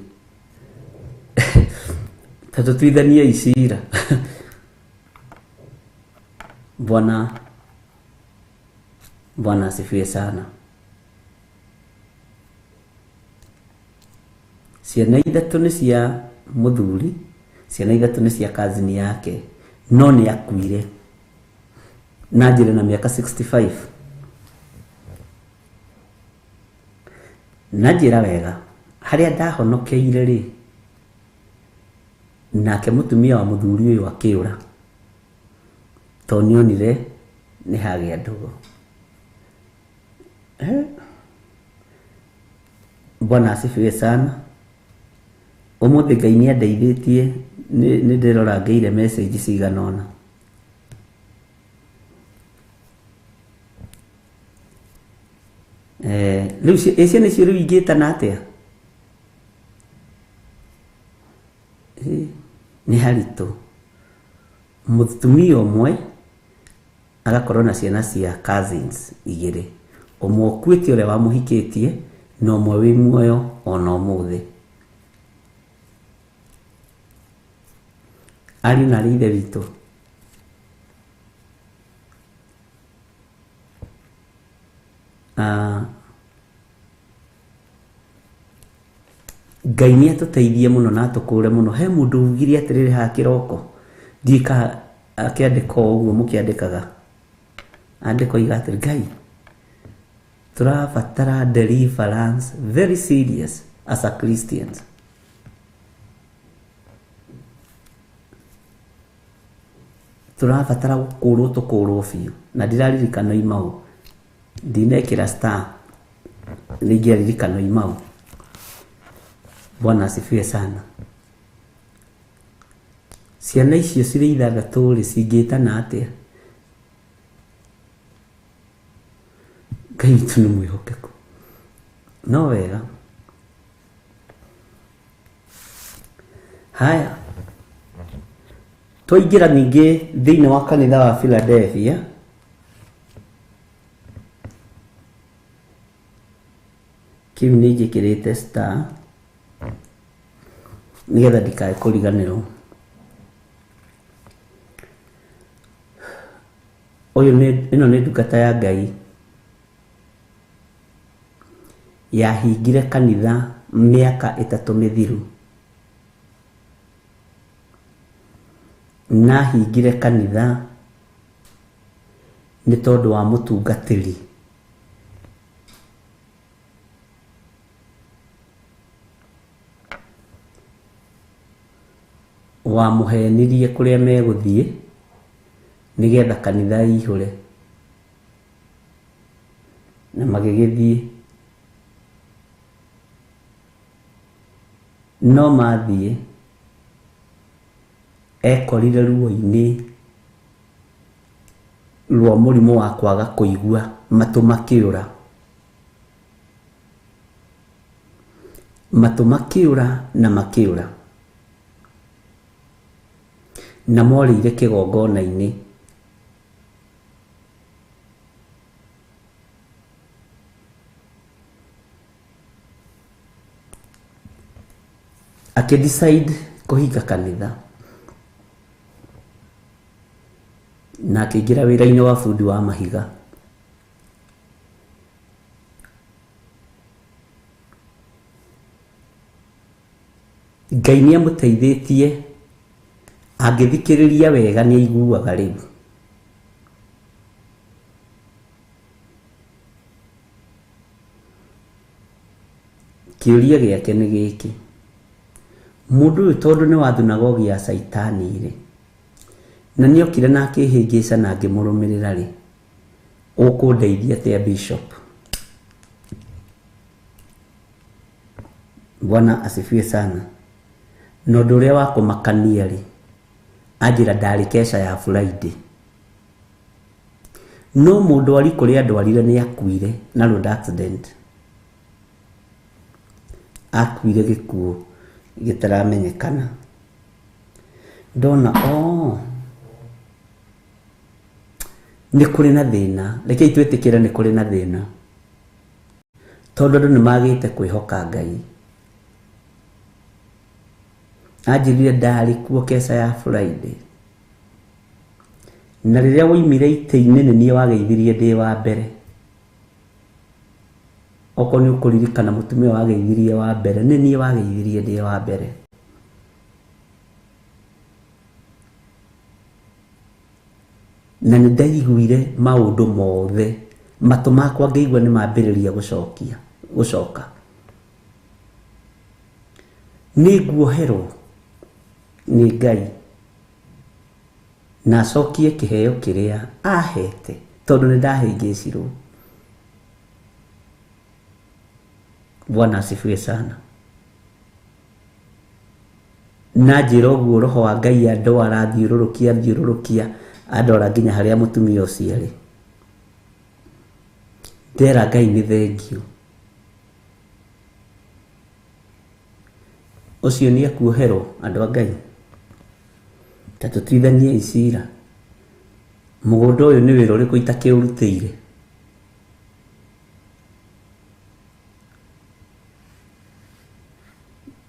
ta tũtuithanie icira. Bwana asifiwe sana. Ciana ithatũ nĩ cia mũthuri, ciana ithatũ nĩ cia cousin yake, no nĩ akuire na njĩra na mĩaka 65. Na njĩra wega harĩa ndahonokeire rĩ, nake mũtumia wa mũthuri ũyũ akĩũra, tondũ nĩonire nĩ hagĩa ndũgũ. Bwana asifiwe sana. Ũmũthĩ Ngai nĩ andeithĩtie, nĩ ndĩrora ngeire message cigana ũna. Rĩu ciana icio rĩu ingĩtana atĩa? Nĩ haritũ. Mũtumia ũmwe agakorwo na ciana cia cousins igĩrĩ, ũmwe ũkuĩte ũrĩa wamũhikĩtie, na ũmwe wĩ muoyo ona ũmũthĩ. Ariũ na ithe witũ, Ngai nĩ atũteithie mũno na atũkũre mũno. He mũndũ ugire atĩrĩrĩ ha kĩroko, ndika akĩandĩka ũguo mũkĩandĩkaga, andĩko iga atĩrĩ, Ngai tũrabatara deliverance very serious as a Christians. Tũrabatara gũkũrwo tũkũrwo biũ, na ndiraririkana imau, ndinekĩra star nĩingĩaririkana imau. Bwana asifiwe sana. Ciana icio cirĩ ithathatũ rĩ cingĩtana atĩa? Ngai witũ nĩ mwĩhokeku. No wega. Haya, twaingĩra ningĩ thĩinĩ wa kanitha wa Philadelphia. Kĩu nĩ njĩkĩrĩte star nĩgetha ndikae kũriganĩrwo. Ĩno nĩ ndungata ya Ngai yahingire kanitha mĩaka 3 mĩthiru, na hingire kanitha nĩ tondũ wa mũtungatĩri wa mũhenirie kũrĩa megũthiĩ nĩgetha kanitha ihũre, na magĩgĩthiĩ. No mathiĩ ekorire ruo-inĩ rwa mũrimũ wa kwaga kũigua, matũ makĩũra na makĩũra, na morĩire kĩgongona-inĩ. Akĩdecide kũhinga kanitha na akĩingĩra wĩra-inĩ wa bundi wa mahiga. Ngai nĩ amũteithĩtie, angĩthikĩrĩria wega nĩ aiguaga rĩu. Kĩũria gĩake nĩ gĩkĩ: mũndũ ũyũ tondũ nĩ wa thunagogi ya Saitani rĩ, na nĩ okire na akĩhĩngĩca na ngĩmũrũmĩrĩra rĩ, ũkũndeithia atĩa bishop? Bwana asifiwe sana. Na ũndũ ũrĩa wa kũmakania rĩ, anjĩra ndarĩ kesha ya Friday, no mũndũ ari kũrĩa andwarire nĩ akuire na road accident. Akuire gĩkuũ gĩtaramenyekana. Ndona nĩ kũrĩ na thĩna, rekei twĩtĩkĩre nĩ kũrĩ na thĩna, tondũ andũ nĩ magĩte kwĩhoka Ngai. Anjĩrire ndarĩ kuo kesha ya Friday, na rĩrĩa woimire itĩ-inĩ nĩ niĩ wageithirie ndĩ wa mbere. Oko nĩ ũkũririkana mũtumia wageithirie wa mbere, nĩ niĩ wageithirie ndĩ wa mbere. Na nĩ ndaiguire maũndũ mothe, matũ makwa ngĩigua nĩ mambĩrĩria gũcoka. Nĩ nguoherwo nĩ Ngai na acokie kĩheo kĩrĩa ahete, tondũ nĩ ndahĩngĩcirwo. Bwana asifiwe sana. Na njĩra ũguo roho wa Ngai andwara thiũrũrũkia andwara nginya harĩa mũtumia ũcio arĩ. Ndera Ngai nĩ thengiũ. Ũcio nĩ akuoherwo andũ a Ngai. Ta tũtuithanie icira. Mũgũnda ũyũ nĩ wĩra ũrĩkũ itakĩũrutĩire?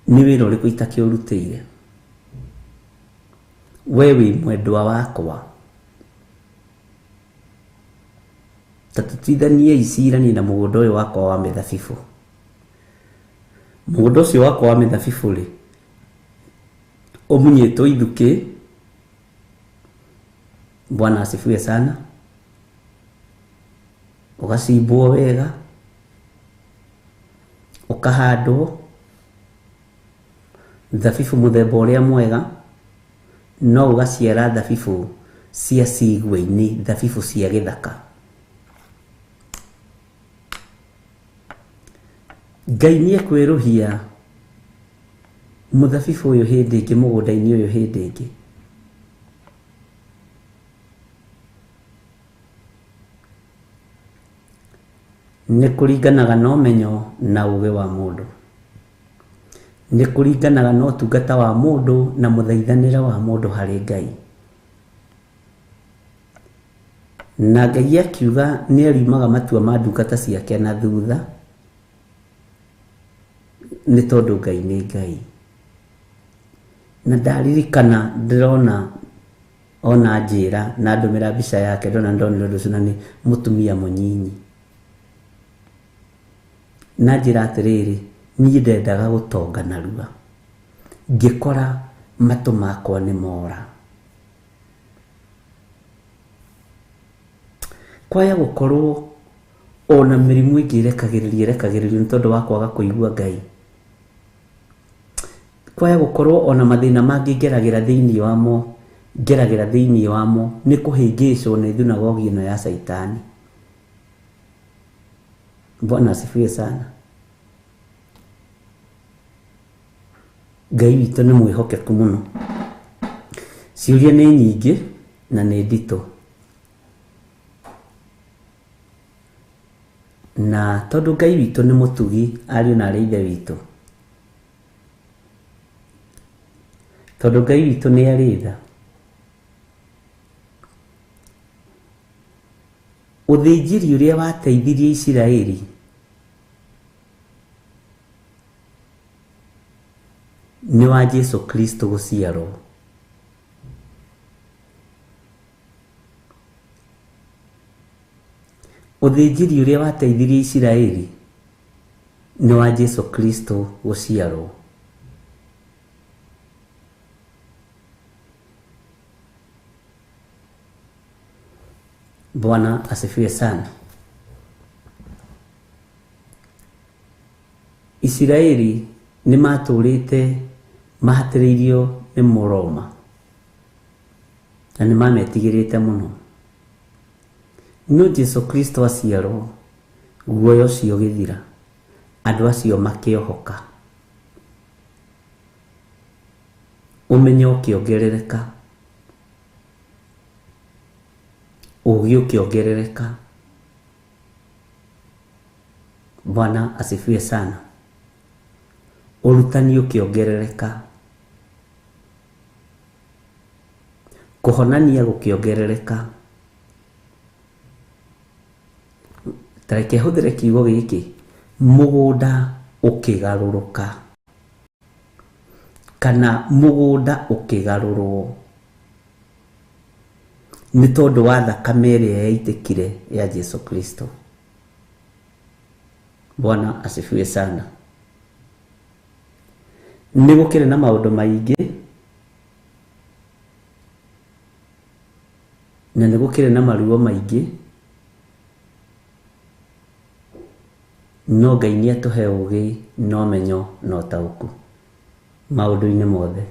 Nĩ wĩra ũrĩkũ itakĩũrutĩire? We wĩ mwendwa wakwa. Ta tũtuithanie icira niĩ na mũgũnda ũyũ wakwa wa mĩthabibũ. mũgũnda ũcio wakwa wa mĩthabibũ rĩ ũmunyĩtwo ithukĩ. Bwana asifiwe sana. Ugacimbwo wega, ukahandwo thabibu muthemba ũrĩa mwega, no ugaciara thabibu cia cigwa-inĩ, thabibu cia gĩthaka. Ngai nĩekwĩrũhia mũthabibũ ũyũ hĩndĩ ĩngĩ, mũgũnda-inĩ ũyũ hĩndĩ ĩngĩ. Nĩ kũringanaga na ũmenyo na ũũgĩ wa mũndũ, nĩ kũringanaga na ũtungata wa mũndũ na mũthaithanĩre wa mũndũ harĩ Ngai. Na Ngai akiuga nĩ ariumaga matua ma ndungata ciake na thutha, nĩ tondũ Ngai nĩ Ngai. Na ndaririkana ndĩrona ona njĩra na ndũmĩra mbica yake, ndonire ũndũ ũcio, na nĩ mũtumia mũnyinyi. Na njĩra atĩrĩrĩ, niĩ ndendaga gũtonga narua, ngĩkora matũ makwa nĩ mora. Kwaya gũkorwo ona mĩrimũ ĩngĩ rekagĩrĩrio nĩ tondũ wa kwaga kũigua Ngai. Kwaya gũkorwo ona mathĩna mangĩ ngeragĩra thĩinĩ wamo nĩ kũhĩngĩcwo nĩ thunagogi ĩno ya Saitani. Bwana asifiwe sana. Ngai witũ nĩ mwĩhokeku mũno. Ciũria nĩ nyingĩ na nĩ nditũ, na tondũ Ngai witũ nĩ mũtugi, ariũ na arĩ ithe witũ, tondũ Ngai witũ nĩ arĩ tha, ũthĩnjĩri ũrĩa wateithirie Isiraeli nĩ wa Jesu Kristo gũciarwo. Ũthĩnjĩri ũrĩa wateithirie Isiraeli nĩ wa Jesu Kristo gũciarwo. Bwana asifiwe sana. Isiraeli nĩ matũrĩte mahatĩrĩirio nĩ Mũroma na nĩ mametigĩrĩte mũno. No Jesu Kristo aciarwo, guoya ũcio ũgĩthira, andũ acio makĩohoka, ũmenyo ũkĩongerereka, ũũgĩ ũkĩongerereka. Bwana asifiwe sana. Ũrutani ũkĩongerereka, kũhonania gũkĩongerereka. Tareke hũthĩre kiugo gĩkĩ, mũgũnda ũkĩgarũrũka, kana mũgũnda ũkĩgarũrwo nĩ tondũ wa thakame ĩrĩa yaitĩkire ya Jesu Kristo. Bwana asifiwe sana. Nĩ gũkĩrĩ na maũndũ maingĩ, na nĩ gũkĩrĩ na maruo maingĩ, no Ngai nĩatũhe ũũgĩ na ũmenyo na ũtaũku maũndũ-inĩ mothe.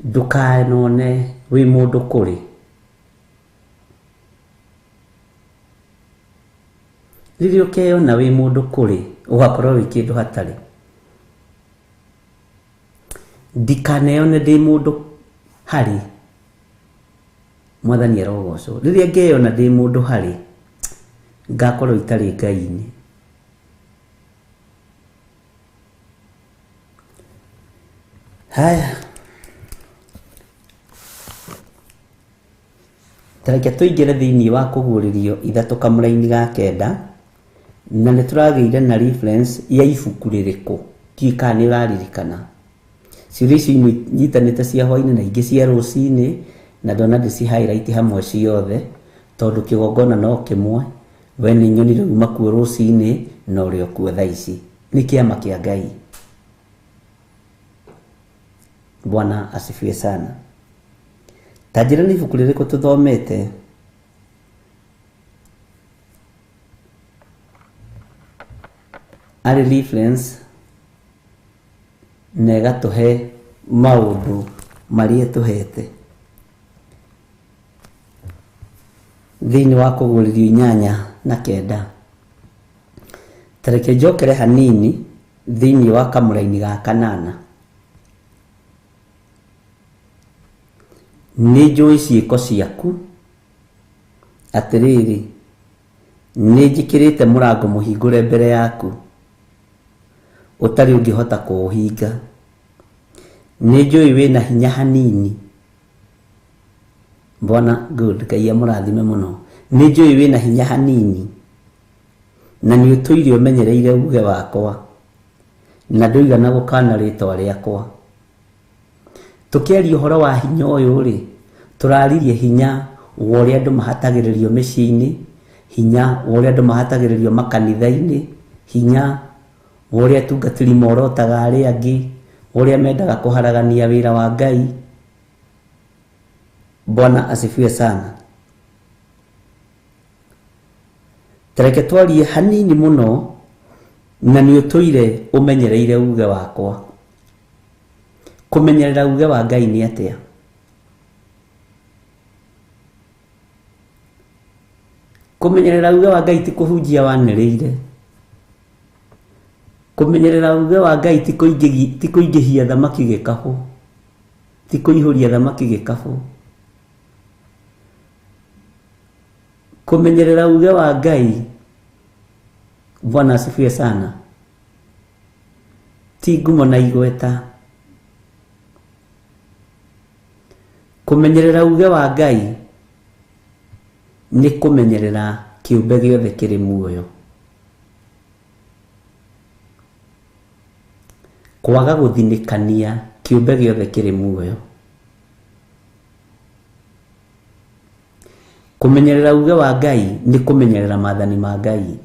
Ndũkanone wĩ mũndũ kũrĩ, rĩrĩa ũkeyona wĩ mũndũ kũrĩ ũgakorwo wĩ kĩndũ hatarĩ. Ndikaneyone ndĩ mũndũ harĩ, Mwathani arogocwo. Rĩrĩa ngeyona ndĩ mũndũ harĩ, ngakorwo itarĩ Ngai-inĩ. Haya, tareke tũingĩre thĩinĩ wa kũguũrĩrio ithatũ kamũra-inĩ ga kenda, na nĩ tũragĩire na reference ya ibuku rĩrĩkũ, ndiũĩ kana nĩ ũraririkana. Ciũria icio imwe nyitanĩte cia hwainĩ na ingĩ cia rũcinĩ, na ndona ndĩci highlight hamwe ciothe tondũ kĩgongona no kĩmwe. We nĩ nyonire uma kuo rũcinĩ na ũrĩa kuo thaa ici. Nĩ kĩama kĩa Ngai. Bwana asifiwe sana. Tajira ni ibuku rĩrĩkũ tũthomete? Arĩ reference na ĩgatũhe maũndũ marĩa tũhete thĩinĩ wa Kũgũrĩrio 8:9. Tareke njokere hanini thĩinĩ wa kamũra-inĩ ga 8. Nĩ njũĩ ciĩko ciaku, atĩrĩrĩ, nĩ njĩkĩrĩte mũrango mũhingũre mbere yaku, ũtarĩ ũngĩhota kũũhinga. Nĩ njũĩ wĩna hinya hanini. Bwana good, Ngai amũrathime mũno. Nĩ njũĩ wĩna hinya hanini, na nĩ ũtũire ũmenyereire uge wakwa, na ndũigana gũkana rĩtwa rĩakwa. Tũkĩaria ũhoro wa hinya ũyũ rĩ, tũraririe hinya wa ũrĩa andũ mahatagĩrĩrio mĩciĩ-inĩ, hinya wa ũrĩa andũ mahatagĩrĩrio makanitha-inĩ, hinya wa ũrĩa atungatĩri morotaga arĩa angĩ, ũrĩa mendaga kũharagania wĩra wa Ngai. Bwana asifiwe sana. Tareke twarie hanini mũno, na nĩ ũtũire ũmenyereire uge wakwa. Kũmenyerera uge wa Ngai nĩ atĩa? Kũmenyerera uge wa Ngai ti kũhunjia wanĩrĩire. Kũmenyerera uge wa Ngai ti kũingĩhia thamaki gĩkabũ, ti kũihũria thamaki gĩkabũ. Kũmenyerera uge wa Ngai, Bwana asifiwe sana, ti ngumo na igweta. Kũmenyerera uge wa Ngai nĩ kũmenyerera kĩũmbe gĩothe kĩrĩ muoyo. Kwaga gũthinĩkania kĩũmbe gĩothe kĩrĩ muoyo. Kũmenyerera uge wa Ngai nĩ kũmenyerera maathani ma Ngai.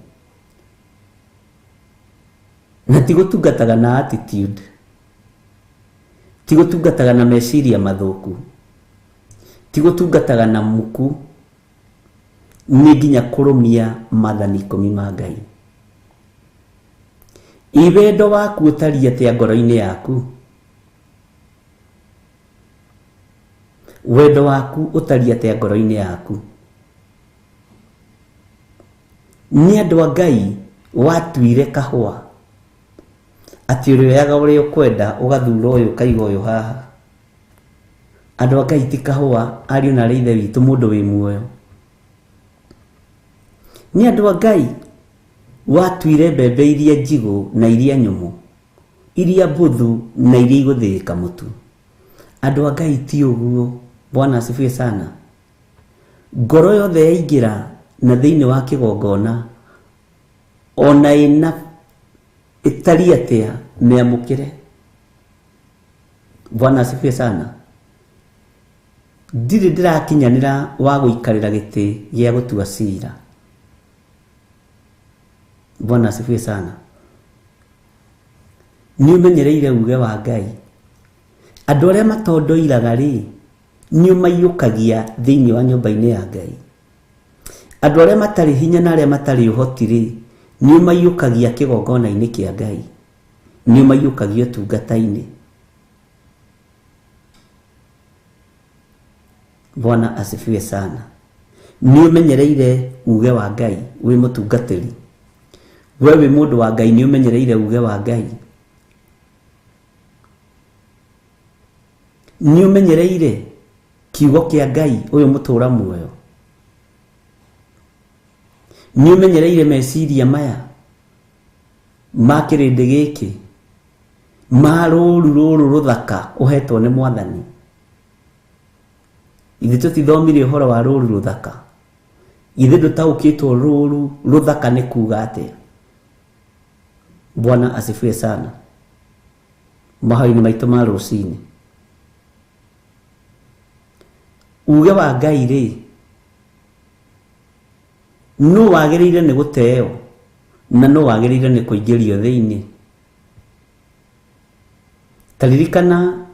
Na ti gũtungataga na attitude, ti gũtungataga na meciria mathũku, ti gũtungataga na muku, nĩ nginya kũrũmia maathani 10 ma Ngai. Wendo waku ũtariĩ atĩa ngoro-inĩ yaku? Wendo waku ũtariĩ atĩa ngoro-inĩ yaku? Nĩ andũ a Ngai watuire kahũa atĩ ũrĩoyaga ũrĩa ũkwenda, ũgathura ũyũ ũkaiga ũyũ haha. Andũ a Ngai ti kahũa, ariũ na ithe witũ, mũndũ wĩ muoyo. Nĩ andũ a Ngai watuire mbembe iria njigũ na iria nyũmũ, iria mbũthũ na iria igũthĩĩka mũtu. Andũ a Ngai ti ũguo. Bwana asifiwe sana. Ngoro yothe yaingĩra na thĩinĩ wa kĩgongona, ona ĩna ĩtariĩ atĩa, mĩamũkĩre. Bwana asifiwe sana. Ndirĩ ndĩrakinyanĩra wa gũikarĩra gĩtĩ gĩa gũtua cira. Bwana asifiwe sana. Nĩ ũmenyereire uge wa Ngai. Andũ arĩa matondoiraga rĩ, nĩ ũmaiyũkagia thĩinĩ wa nyũmba-inĩ ya Ngai. Andũ arĩa matarĩ hinya na arĩa matarĩ ũhoti rĩ, nĩ ũmaiyũkagia kĩgongona-inĩ kĩa Ngai, nĩ ũmaiyũkagia ũtungata-inĩ. Bwana asifiwe sana. Nĩ ũmenyereire uge wa Ngai wĩ mũtungatĩri. We wĩ mũndũ wa Ngai nĩ ũmenyereire uge wa Ngai. Nĩ ũmenyereire kiugo kĩa Ngai ũyũ mũtũra muoyo. Nĩ ũmenyereire meciria maya ma kĩrĩndĩ gĩkĩ, ma rũũru rũrũ rũthaka ũhetwo nĩ Mwathani. Ithuĩ tũtithomire ũhoro wa rũũru rũthaka. Ithuĩ tũtaũkĩtwo rũũru rũthaka nĩ kuuga atĩa. Bwana asifiwe sana. Mahoya-inĩ maitũ ma rũcinĩ, uge wa Ngai ri no wagĩrĩire nĩ gũteo na no wagĩrĩire nĩ kũingĩrio thĩinĩ. Taririkana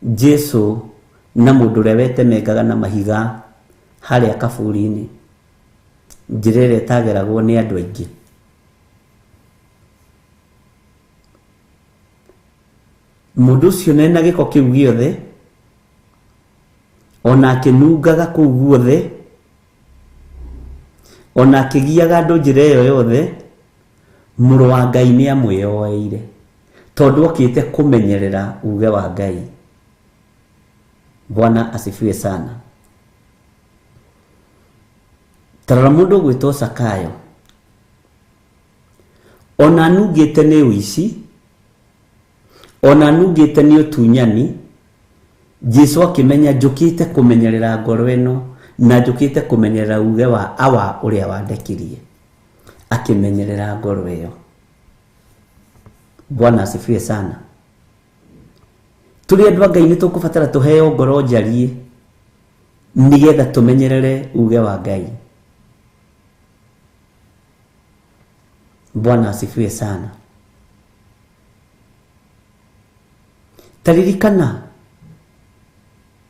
Jesu na mũndũ ũrĩa wetemengaga na mahiga harĩa kaburi-inĩ, njĩra ĩrĩa ĩtageragwo nĩ andũ aingĩ. Mũndũ ũcio nena gĩko kĩu gĩothe, ona akĩnungaga kũu guothe, ona akĩgiaga andũ njĩra ĩyo yothe, mũrũ wa Ngai nĩ amwĩyoeire tondũ okĩte kũmenyerera uge wa Ngai. Bwana asifiwe sana. Tarora mũndũ ũgwĩtwo Zakayo, ona nungĩte nĩ ũici, ona nungĩte nĩ ũtunyani, Jesu akĩmenya njũkĩte kũmenyerera ngoro ĩno na njũkĩte kũmenyerera uge wa awa ũrĩa wandekirie, akĩmenyerera ngoro ĩyo. Bwana asifiwe sana. Tũrĩ andũ a Ngai nĩ tũkũbatara tũheo ngoro njarie nĩgetha tũmenyerere uge wa Ngai. Bwana asifiwe sana. Taririkana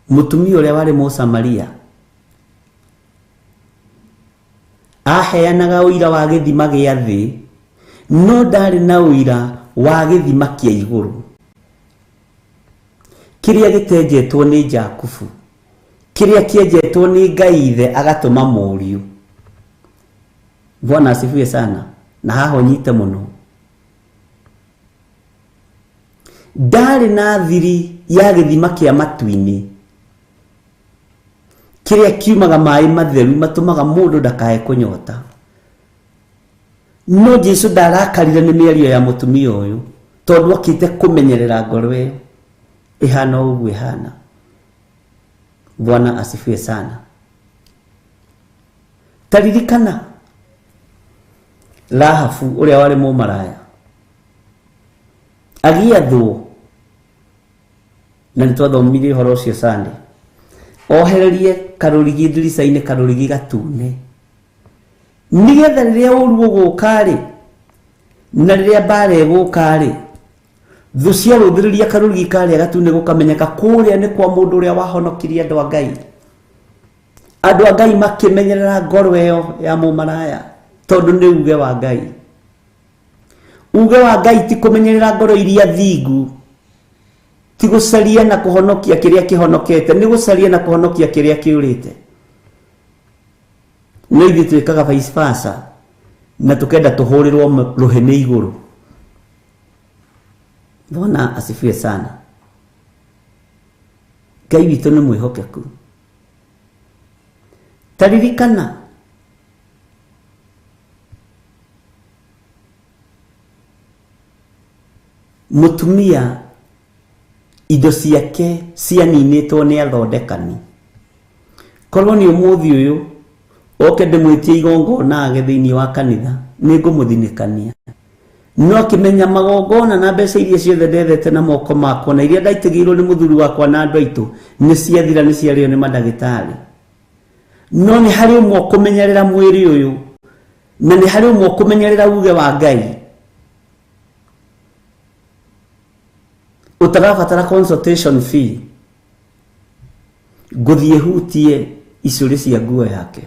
mũtumia ũrĩa warĩ Mũsamaria aheanaga ũira wa gĩthima gĩa thĩ, no ndarĩ na ũira wa gĩthima kĩa igũrũ kĩrĩa gĩtenjetwo nĩ Jakubu, kĩrĩa kĩenjetwo nĩ Ngai ithe agatũma mũriũ. Bwana asifiwe sana. Na haha ũnyite mũno, ndarĩ na thiri ya gĩthima kĩa matu-inĩ kĩrĩa kiumaga maĩ matheru matũmaga mũndũ ndakae kũnyota. No Jesu ndarakarire nĩ mĩario ya mũtumia ũyũ tondũ okĩte kũmenyerera ngoro ĩyo ĩhana ũguo ĩhana. Bwana asifiwe sana. Taririkana Rahabu ũrĩa warĩ mũmaraya agĩathwo, na nĩtwathomire ũhoro ũcio Sunday, ohererie karũrigi ndirica-inĩ, karũrigi gatune, nĩgetha rĩrĩa ũru ũgũka-rĩ na rĩrĩa mbara ĩgũka-rĩ, thũ ciarũthĩrĩria karũrigi karĩa gatune gũkamenyeka kũrĩa nĩ kwa mũndũ ũrĩa wahonokirie andũ a Ngai. Andũ a Ngai makĩmenyerera ngoro ĩyo ya mũmaraya tondũ nĩ uge wa Ngai. Uge wa Ngai ti kũmenyerera ngoro iria thingu, ti gũcaria na kũhonokia kĩrĩa kĩhonokete, nĩ gũcaria na kũhonokia kĩrĩa kĩũrĩte. No ithuĩ twĩkaga vice versa na tũkenda tũhũrĩrwo rũheni igũrũ. Bwana asifiwe sana. Ngai witũ nĩ mwĩhokeku. Taririkana mũtumia indo ciake cianinĩtwo nĩ athondekani. Korwo nĩ ũmũthĩ ũyũ oke ndĩmwĩtie igongona age thĩinĩ wa kanitha, nĩ ngũmũthinĩkania. No akĩmenya magongona na mbeca iria ciothe ndethete na moko makwa na iria ndaitigĩirwo nĩ mũthuri wakwa na andũ aitũ nĩ ciathira, nĩ ciarĩo nĩ mandagĩtarĩ. No nĩ harĩ ũmwe ũkũmenyerera mwĩrĩ ũyũ, na nĩ harĩ ũmwe ũkũmenyerera uge wa Ngai. Utarabatara consultation fee, ngũthiĩ hutie icũrĩ cia nguo yake.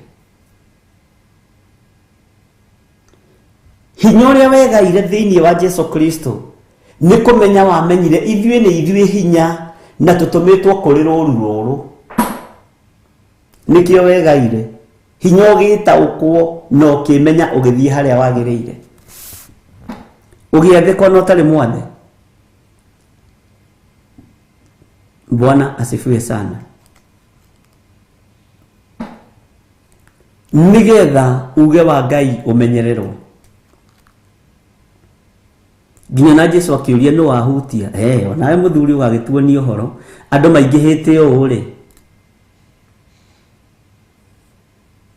Hinya ũrĩa wegaire thĩinĩ wa Jesu Kristo nĩ kũmenya wamenyire ithuĩ nĩ ithuĩ hinya na tũtũmĩtwo kũrĩ rũũru rũrũ. Nĩkĩo wegaire hinya ũgĩtaũkwo na ũkĩmenya ũgĩthiĩ harĩa wagĩrĩire, ũgĩathĩkwo na ũtarĩ mwathe. Bwana asifiwe sana. Nĩgetha uge wa Ngai ũmenyererwo. Nginya na Jesu akĩũria nũ wahutia, onawe mũthuri ũgagĩtuonia ũhoro, andũ maingĩhĩte ũũ-rĩ,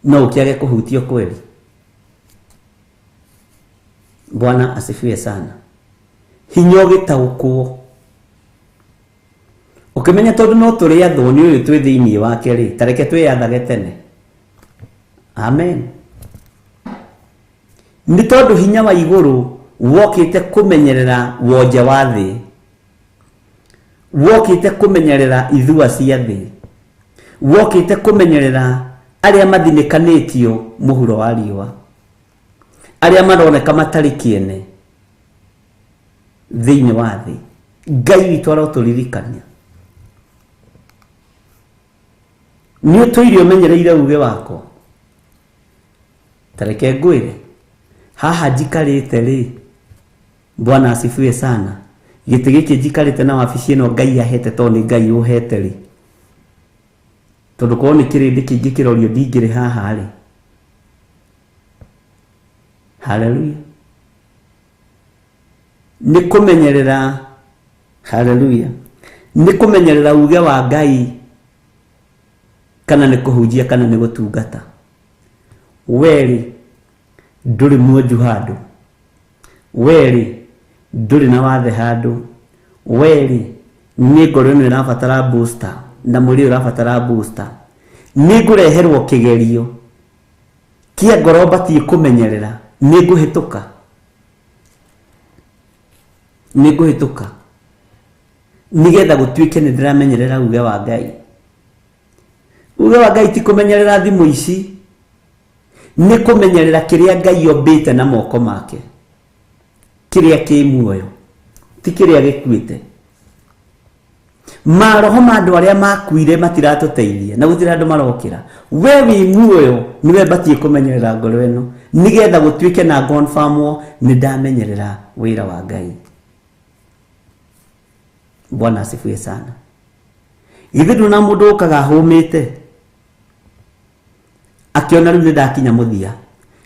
no ũkĩage kũhutio kweli. Bwana asifiwe sana. Hinya ũgĩtaũkwo ukimenya tondu no turi athoni uyu twi thiini wake ri tareke twiyathage tene. Amen. Ni tondu hinya wa iguru wokite kumenyerera wonje wa thi, wokite kumenyerera ithua cia thi, wokite kumenyerera aria mathinikanitio muhuro wa riua, aria maroneka matari kiene thiini wa thi. Ngai witu aroturirikania ni utuire umenyereire uge wako. Tareke ngwire haha njikarite ri, Bwana asifiwe sana, giti giki njikarite na wabici ino Ngai ahete to ni Ngai uhete ri, tondu ko ni kirindi kingi kirorio ndingiri haha ri. Haleluya. Ni kumenyerera, haleluya, ni kumenyerera uge wa Ngai kana ni kuhujia kana ni gutungata. Weri nduri mwoju handu, weri nduri na wathe handu, weri ni ngoro ino irabatara booster na muri urabatara booster, ni ngureherwo kigerio kia ngoro batie kumenyerera, ni nguhituka, ni nguhituka nigetha gutuike ni ndiramenyerera uge wa Ngai. Uge wa Ngai ti kumenyerera thimu ici, ni kumenyerera kiria Ngai ombite na moko make, kiria ki muoyo ti kiria gikuite. Maroho ma andu aria makuire matiratuteithia na gutira andu marokira. We wi muoyo niwe batie kumenyerera ngoro ino nigetha gutuike na confirmwo ni ndamenyerera wira wa Ngai. Bwana asifiwe sana. Ithu na mundu ukaga humite akiona riu ndakinya muthia,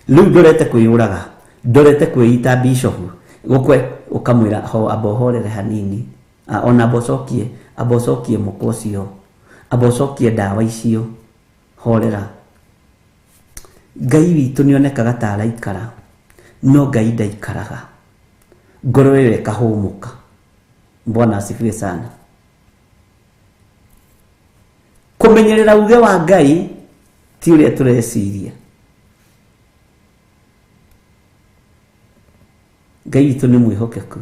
riu ndorete kwiyuraga, ndorete kwiyita bishop gukwe, ukamwira ho abohorere hanini, ona abocokie mukocio, abocokie dawa icio, horera. Ngai witu nionekaga ta araikara, no Ngai ndaikaraga, ngoro ĩyo ĩkahũmũka. Bwana asifiwe sana. Kumenyerera uge wa Ngai ti uria tureciria. Ngai witu ni mwihokeku,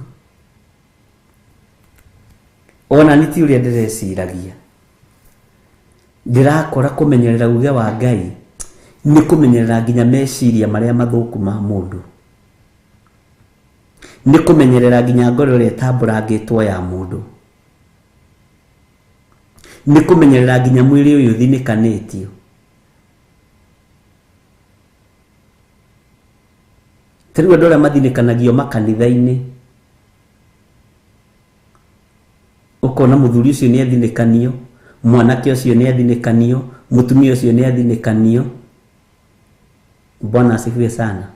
ona ni ti uria ndireciragia. Ndirakora kumenyerera uge wa Ngai ni kumenyerera nginya meciria maria mathuku ma mundu, ni kumenyerera nginya ngoro ĩrĩa ĩtambũrangĩtwo ya mũndũ, ni kumenyerera nginya mwĩrĩ ũyũ ũthinikanĩtio. Tarĩu andũ arĩa mathinikanagio makanitha-inĩ, ũkona mũthuri ũcio nĩ athinikanio, mwanake ũcio nĩ athinikanio, mũtumia ũcio nĩ athinikanio. Bwana asifiwe sana.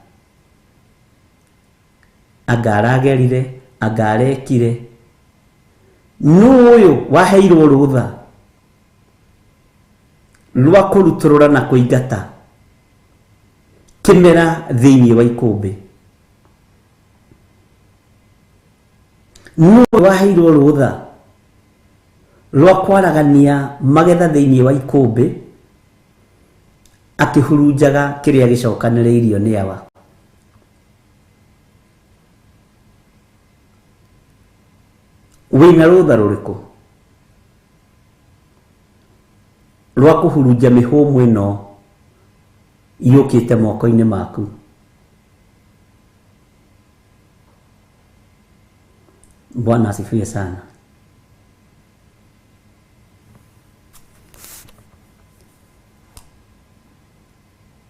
Agaragerire, agarekire, nuyu waheirwo rutha rwa kuruturura na kuingata kimera thiini wa ikumbi. Nuyu waheirwo rutha rwa kwaragania magetha thiini wa ikumbi, akihurunjaga kiria gicokanĩrĩirio nĩ awa. Wina rutha ruriku rwa kuhurunja mihũmũ ĩno yũkĩte moko-inĩ maku? Bwana asifiwe sana.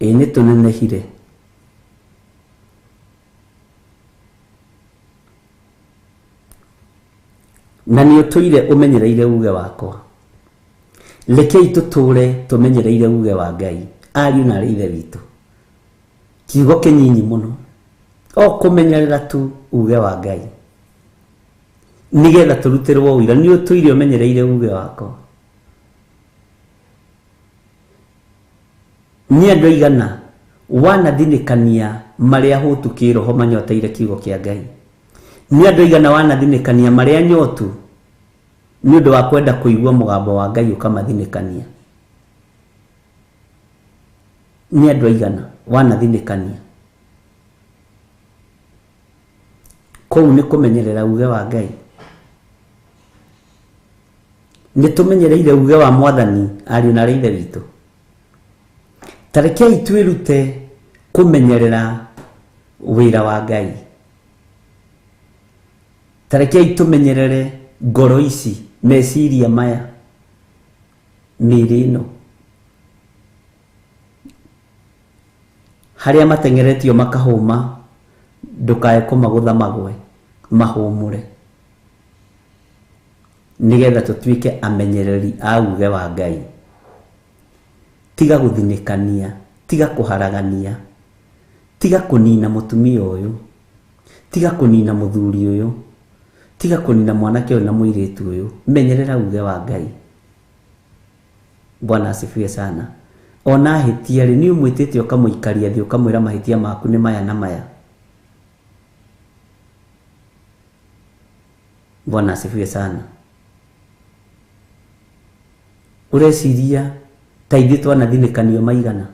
Nĩ tũnenehire, na nĩ ũtũire ũmenyereire uge wakwa. Rekei tũtũre tũmenyereire uge wa Ngai. Ariũ na ithe witũ, kiugo kĩnyinyi mũno, o kũmenyerera tu uge wa Ngai nigetha tũrutĩrwo ũira. Nĩ ũtũire ũmenyereire uge wakwa. Nĩ andũ aigana wanathinikania marĩa hũtu kĩroho manyoteire kiugo kĩa Ngai? Nĩ andũ aigana wanathinikania marĩa nyotu ni undu wa kwenda kuigua mugambo wa Ngai ukamathinikania. Ni andu aigana wanathinikania. Kou ni kumenyerera uge wa Ngai. Ni tumenyereire uge wa Mwathani ari na Ithe witu. Tarekei twirute kumenyerera wira wa Ngai. Tarekei tumenyerere ngoro ici, meciria maya, mĩĩrĩ ĩno, haria matengeretio makahũma, ndukae kũmagũtha magwe, mahũmũre, nigetha tũtuĩke amenyereri a uge wa Ngai. Tiga gũthinikania, tiga kũharagania, tiga kũnina mũtumia ũyũ, tiga kũnina mũthuri ũyũ, tiga kũnina mwanake ũyũ na mũirĩtu ũyũ. Menyerera uge wa Ngai. Bwana asifiwe sana. Ona hĩtia rĩ, nĩ ũmwĩtĩte ũkamũikaria thĩ ũkamwĩra mahĩtia maku nĩ maya na maya. Bwana asifiwe sana. Ureciria ta ithuĩ twanathinekanio maigana,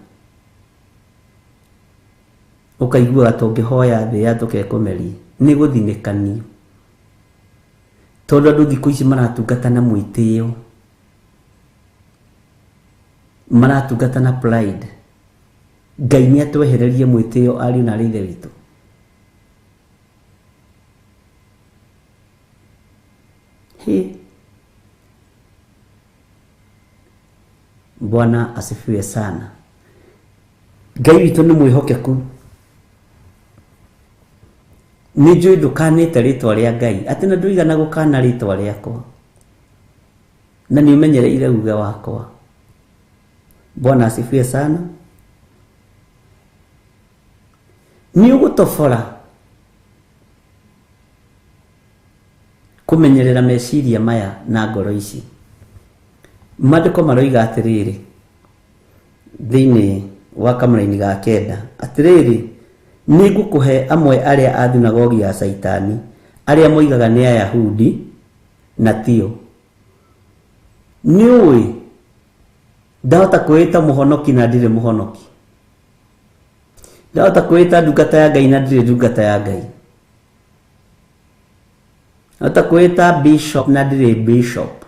ũkaigua tũngĩhoya thĩ ya tũkekũmeria. Nĩ gũthinekanio, tondũ andũ thikũ ici maratungata na mwĩtĩo, maratungata na pride. Ngai nĩ atwehererie mwĩtĩo ariũ na Ithe witũ. Bwana asifiwe sana. Ngai witũ nĩ mwĩhokeku. Nĩ njũĩ ndũkanĩte rĩtwa rĩa Ngai, atĩ na ndũigana gũkana rĩtwa rĩakwa, na nĩ ũmenyereire uge wakwa. Bwana asifiwe sana. Nĩ ũgũtobora kumenyerera meciria maya na ngoro ici. Maandĩko maroiga atĩrĩrĩ thĩinĩ wa kamũra-inĩ ga 9 atĩrĩrĩ, nĩ ngũkũhe amwe arĩa a thunagogi ya Saitani, arĩa moigaga nĩ Ayahudi na tio. Nĩ ũĩ ndahota kwĩta mũhonoki na ndirĩ mũhonoki, ndahota kwĩta ndungata ya Ngai na ndirĩ ndungata ya Ngai, ndahota kwĩta bishop na ndirĩ bishop,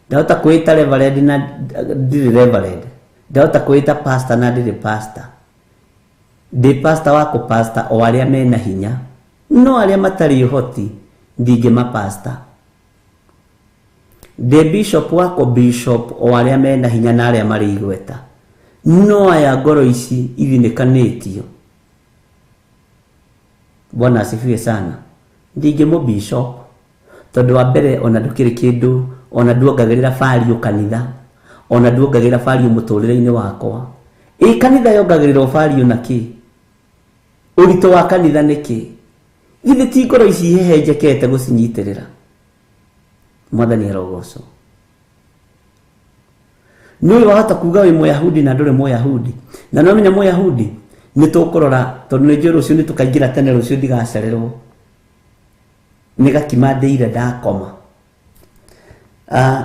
ndahota kwĩta reverend na ndirĩ reverend, ndahota kwĩta pastor na ndirĩ pastor. Ndĩ pastor wako pastor o arĩa mena hinya, no arĩa matarĩ ũhoti ndingĩma pastor. Ndĩ bishop wako bishop o arĩa mena hinya na arĩa marĩ igweta, no aya ngoro ici ithinekanĩtio. Bwana asifiwe sana. Ndingĩmũ bishop tondũ wa mbere ona ndũkĩrĩ kĩndũ, ona nduongagĩrĩra value kanitha, ona nduongagĩrĩra value mũtũrĩre-inĩ wakwa. Kanitha yongagĩrĩrwo value na kĩ? Ũritũ wa kanitha nĩ kĩ? Githĩ ti ngoro ici ihehenjekete gũcinyitĩrĩra? Mwathani arogocwo. Nĩ wahota kuga wĩ Mũyahudi na ndũrĩ Mũyahudi, na no menya Mũyahudi nĩ tũkũrora, tondũ nĩ njũĩ rũciũ nĩ tũkaingĩra tene, rũciũ ndigacererwo nĩ gakima ndĩire ndakoma.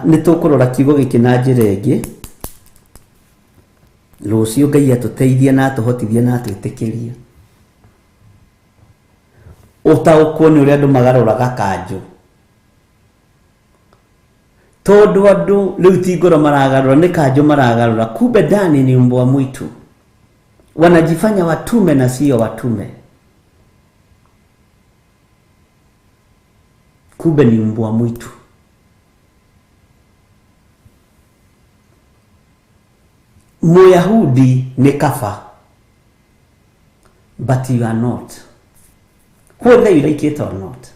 Nĩ tũkũrora kiugo gĩkĩ na njĩra ĩngĩ rũciũ. Ngai atũteithie na atũhotithie na atwĩtĩkĩrie. Ũtaũkwo nĩ ũrĩa andũ magarũraga kanjũ, tondũ andũ rĩu ti ngoro maragarũra, nĩ kanjũ maragarũra. Kumbe ndani ni mbwa mwitu, wanajifanya watume na sio watume. Kumbe ni mbwa mwitu. Mũyahudi nĩ kaba, but you are not. Whether you like it or not,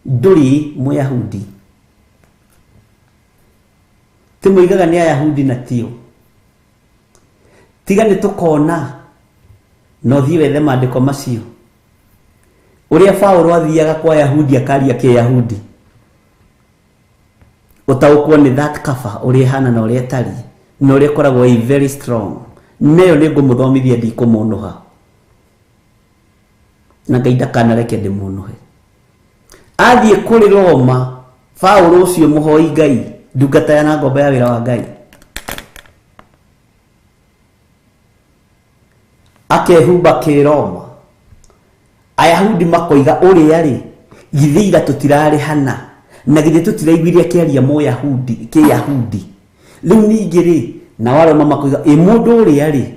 ndũrĩ Mũyahudi. Tĩmũigaga nĩ Ayahudi na tio. Tiga nĩ tũkona no thiĩ wethe maandĩko macio, ũrĩa Paulo athiaga kwa Ayahudi akaria kĩ-Yahudi, ũtaũkwo nĩ that kaba ũrĩa hana na ũrĩa tari na ũrĩa koragwo very strong. Neyo nĩ ngũmũthomithia ndikũmũnũha, na Ngai ndakanareke ndĩmũnũhe. Athiĩ kũrĩ Roma Paulo ucio muhoi Ngai ndungata ya na ngombe ya wira wa Ngai akehumba kiroma Ayahudi makoiga uria ri githira tutirari hana na githe tutiraiguire kiaria mo Yahudi Kiyahudi riu ningi ri na wale mama koiga mundu uria ri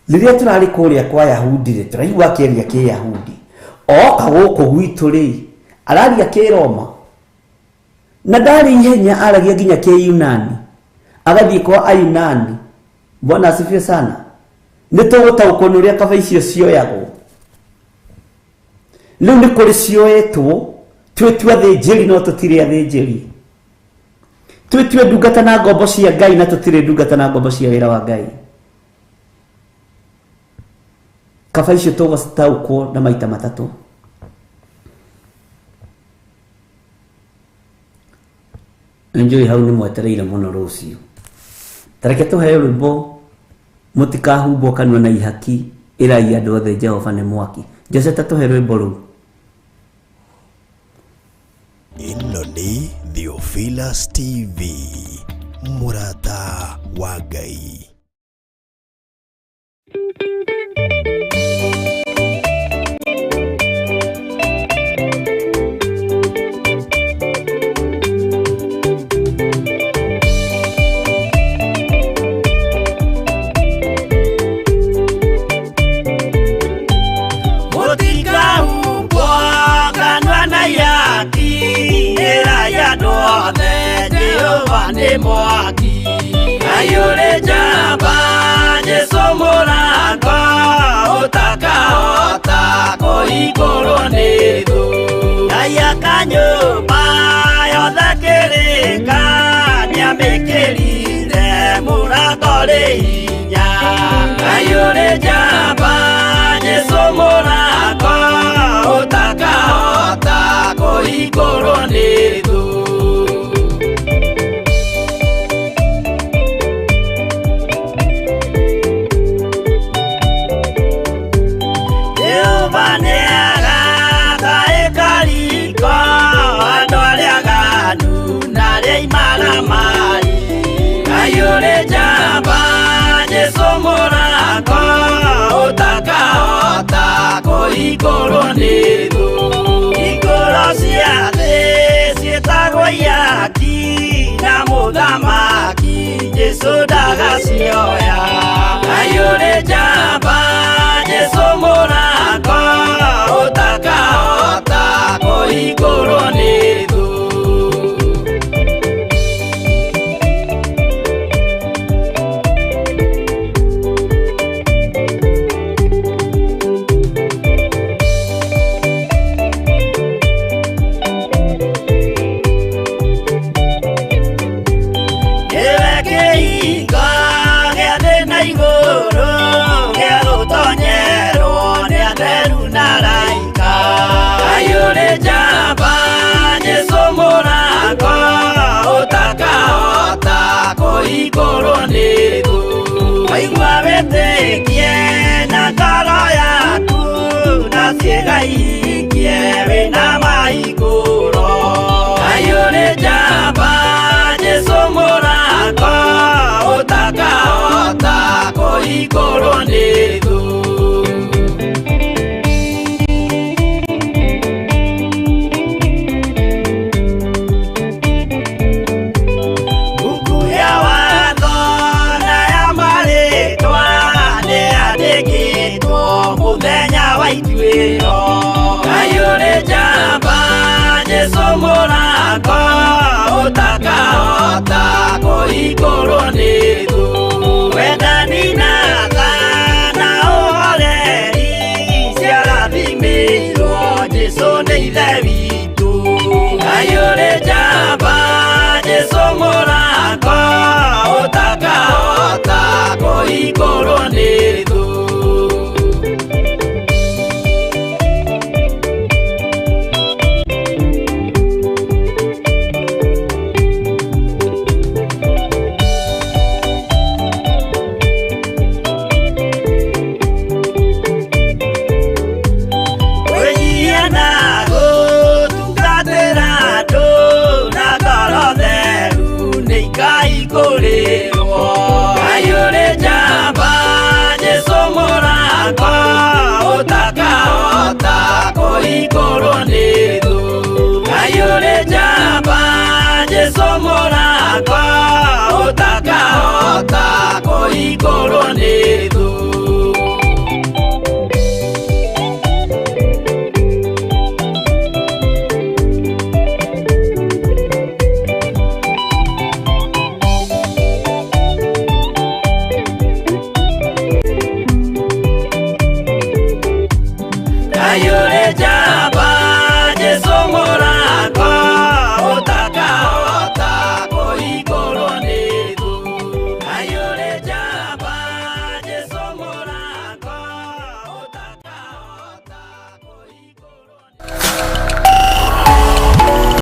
riria turari kuria kwa Yahudi ri turaigua kiaria Kiyahudi oka guku gwitu ri araria kiroma na ndari ihenya aragia nginya Kiyunani agathie kwa Ayunani. Bwana asifiwe sana. Nitugutaukwo ni uria kaba icio cioyagwo riu ni kuri cioetwo twetwe athinjiri no tutire athinjiri twetwe ndungata na ngombo cia Ngai na tutire ndungata na ngombo cia wira wa Ngai. Kaba icio tugutaukwo na maita matatu. Enjoy hau ni mwetereire muno rucio tareke tuheo rwimbo mutikahumbo kanwa na ihaki irai andu othe Jehova ni mwaki. Joseta tuhe rwimbo ru. Ino ni Theophilus TV murata wa Ngai. Mwaki ayure jamba Yesu murangwa utakahota kuigurwo ni thu aya kanyumba yothe kirika niamikirire murango ri hinya ayure jamba Yesu murangwa utakahota kuigurwo ni thu ayure jamba Yesu murangwa utakahota kuigurwo ni thu iguru cia thi cietagwo ihaki na muthamaki Yesu ndagacioya ayure jamba Yesu murangwa utakahota kuigurwo ni thu igurwo ni thu waigua witikie na ngoro yaku na ciĩga ihikie wĩna mahingũro ayũrĩ njamba Jesũ mũrango ũtakahota kũhingũrwo ni thu ayũrĩ njamba Jesũ mũrango ũtakahota kũhingũrwo ni thu wendani na tha na ũhoreri ciarathimĩirwo Jesũ nĩ ithe witũ ayũrĩ njamba Jesũ mũrango ũtakahota kũhingũrwo ni thu mũrango ũtakahota kũhingũrwo nĩ thũ. Ayo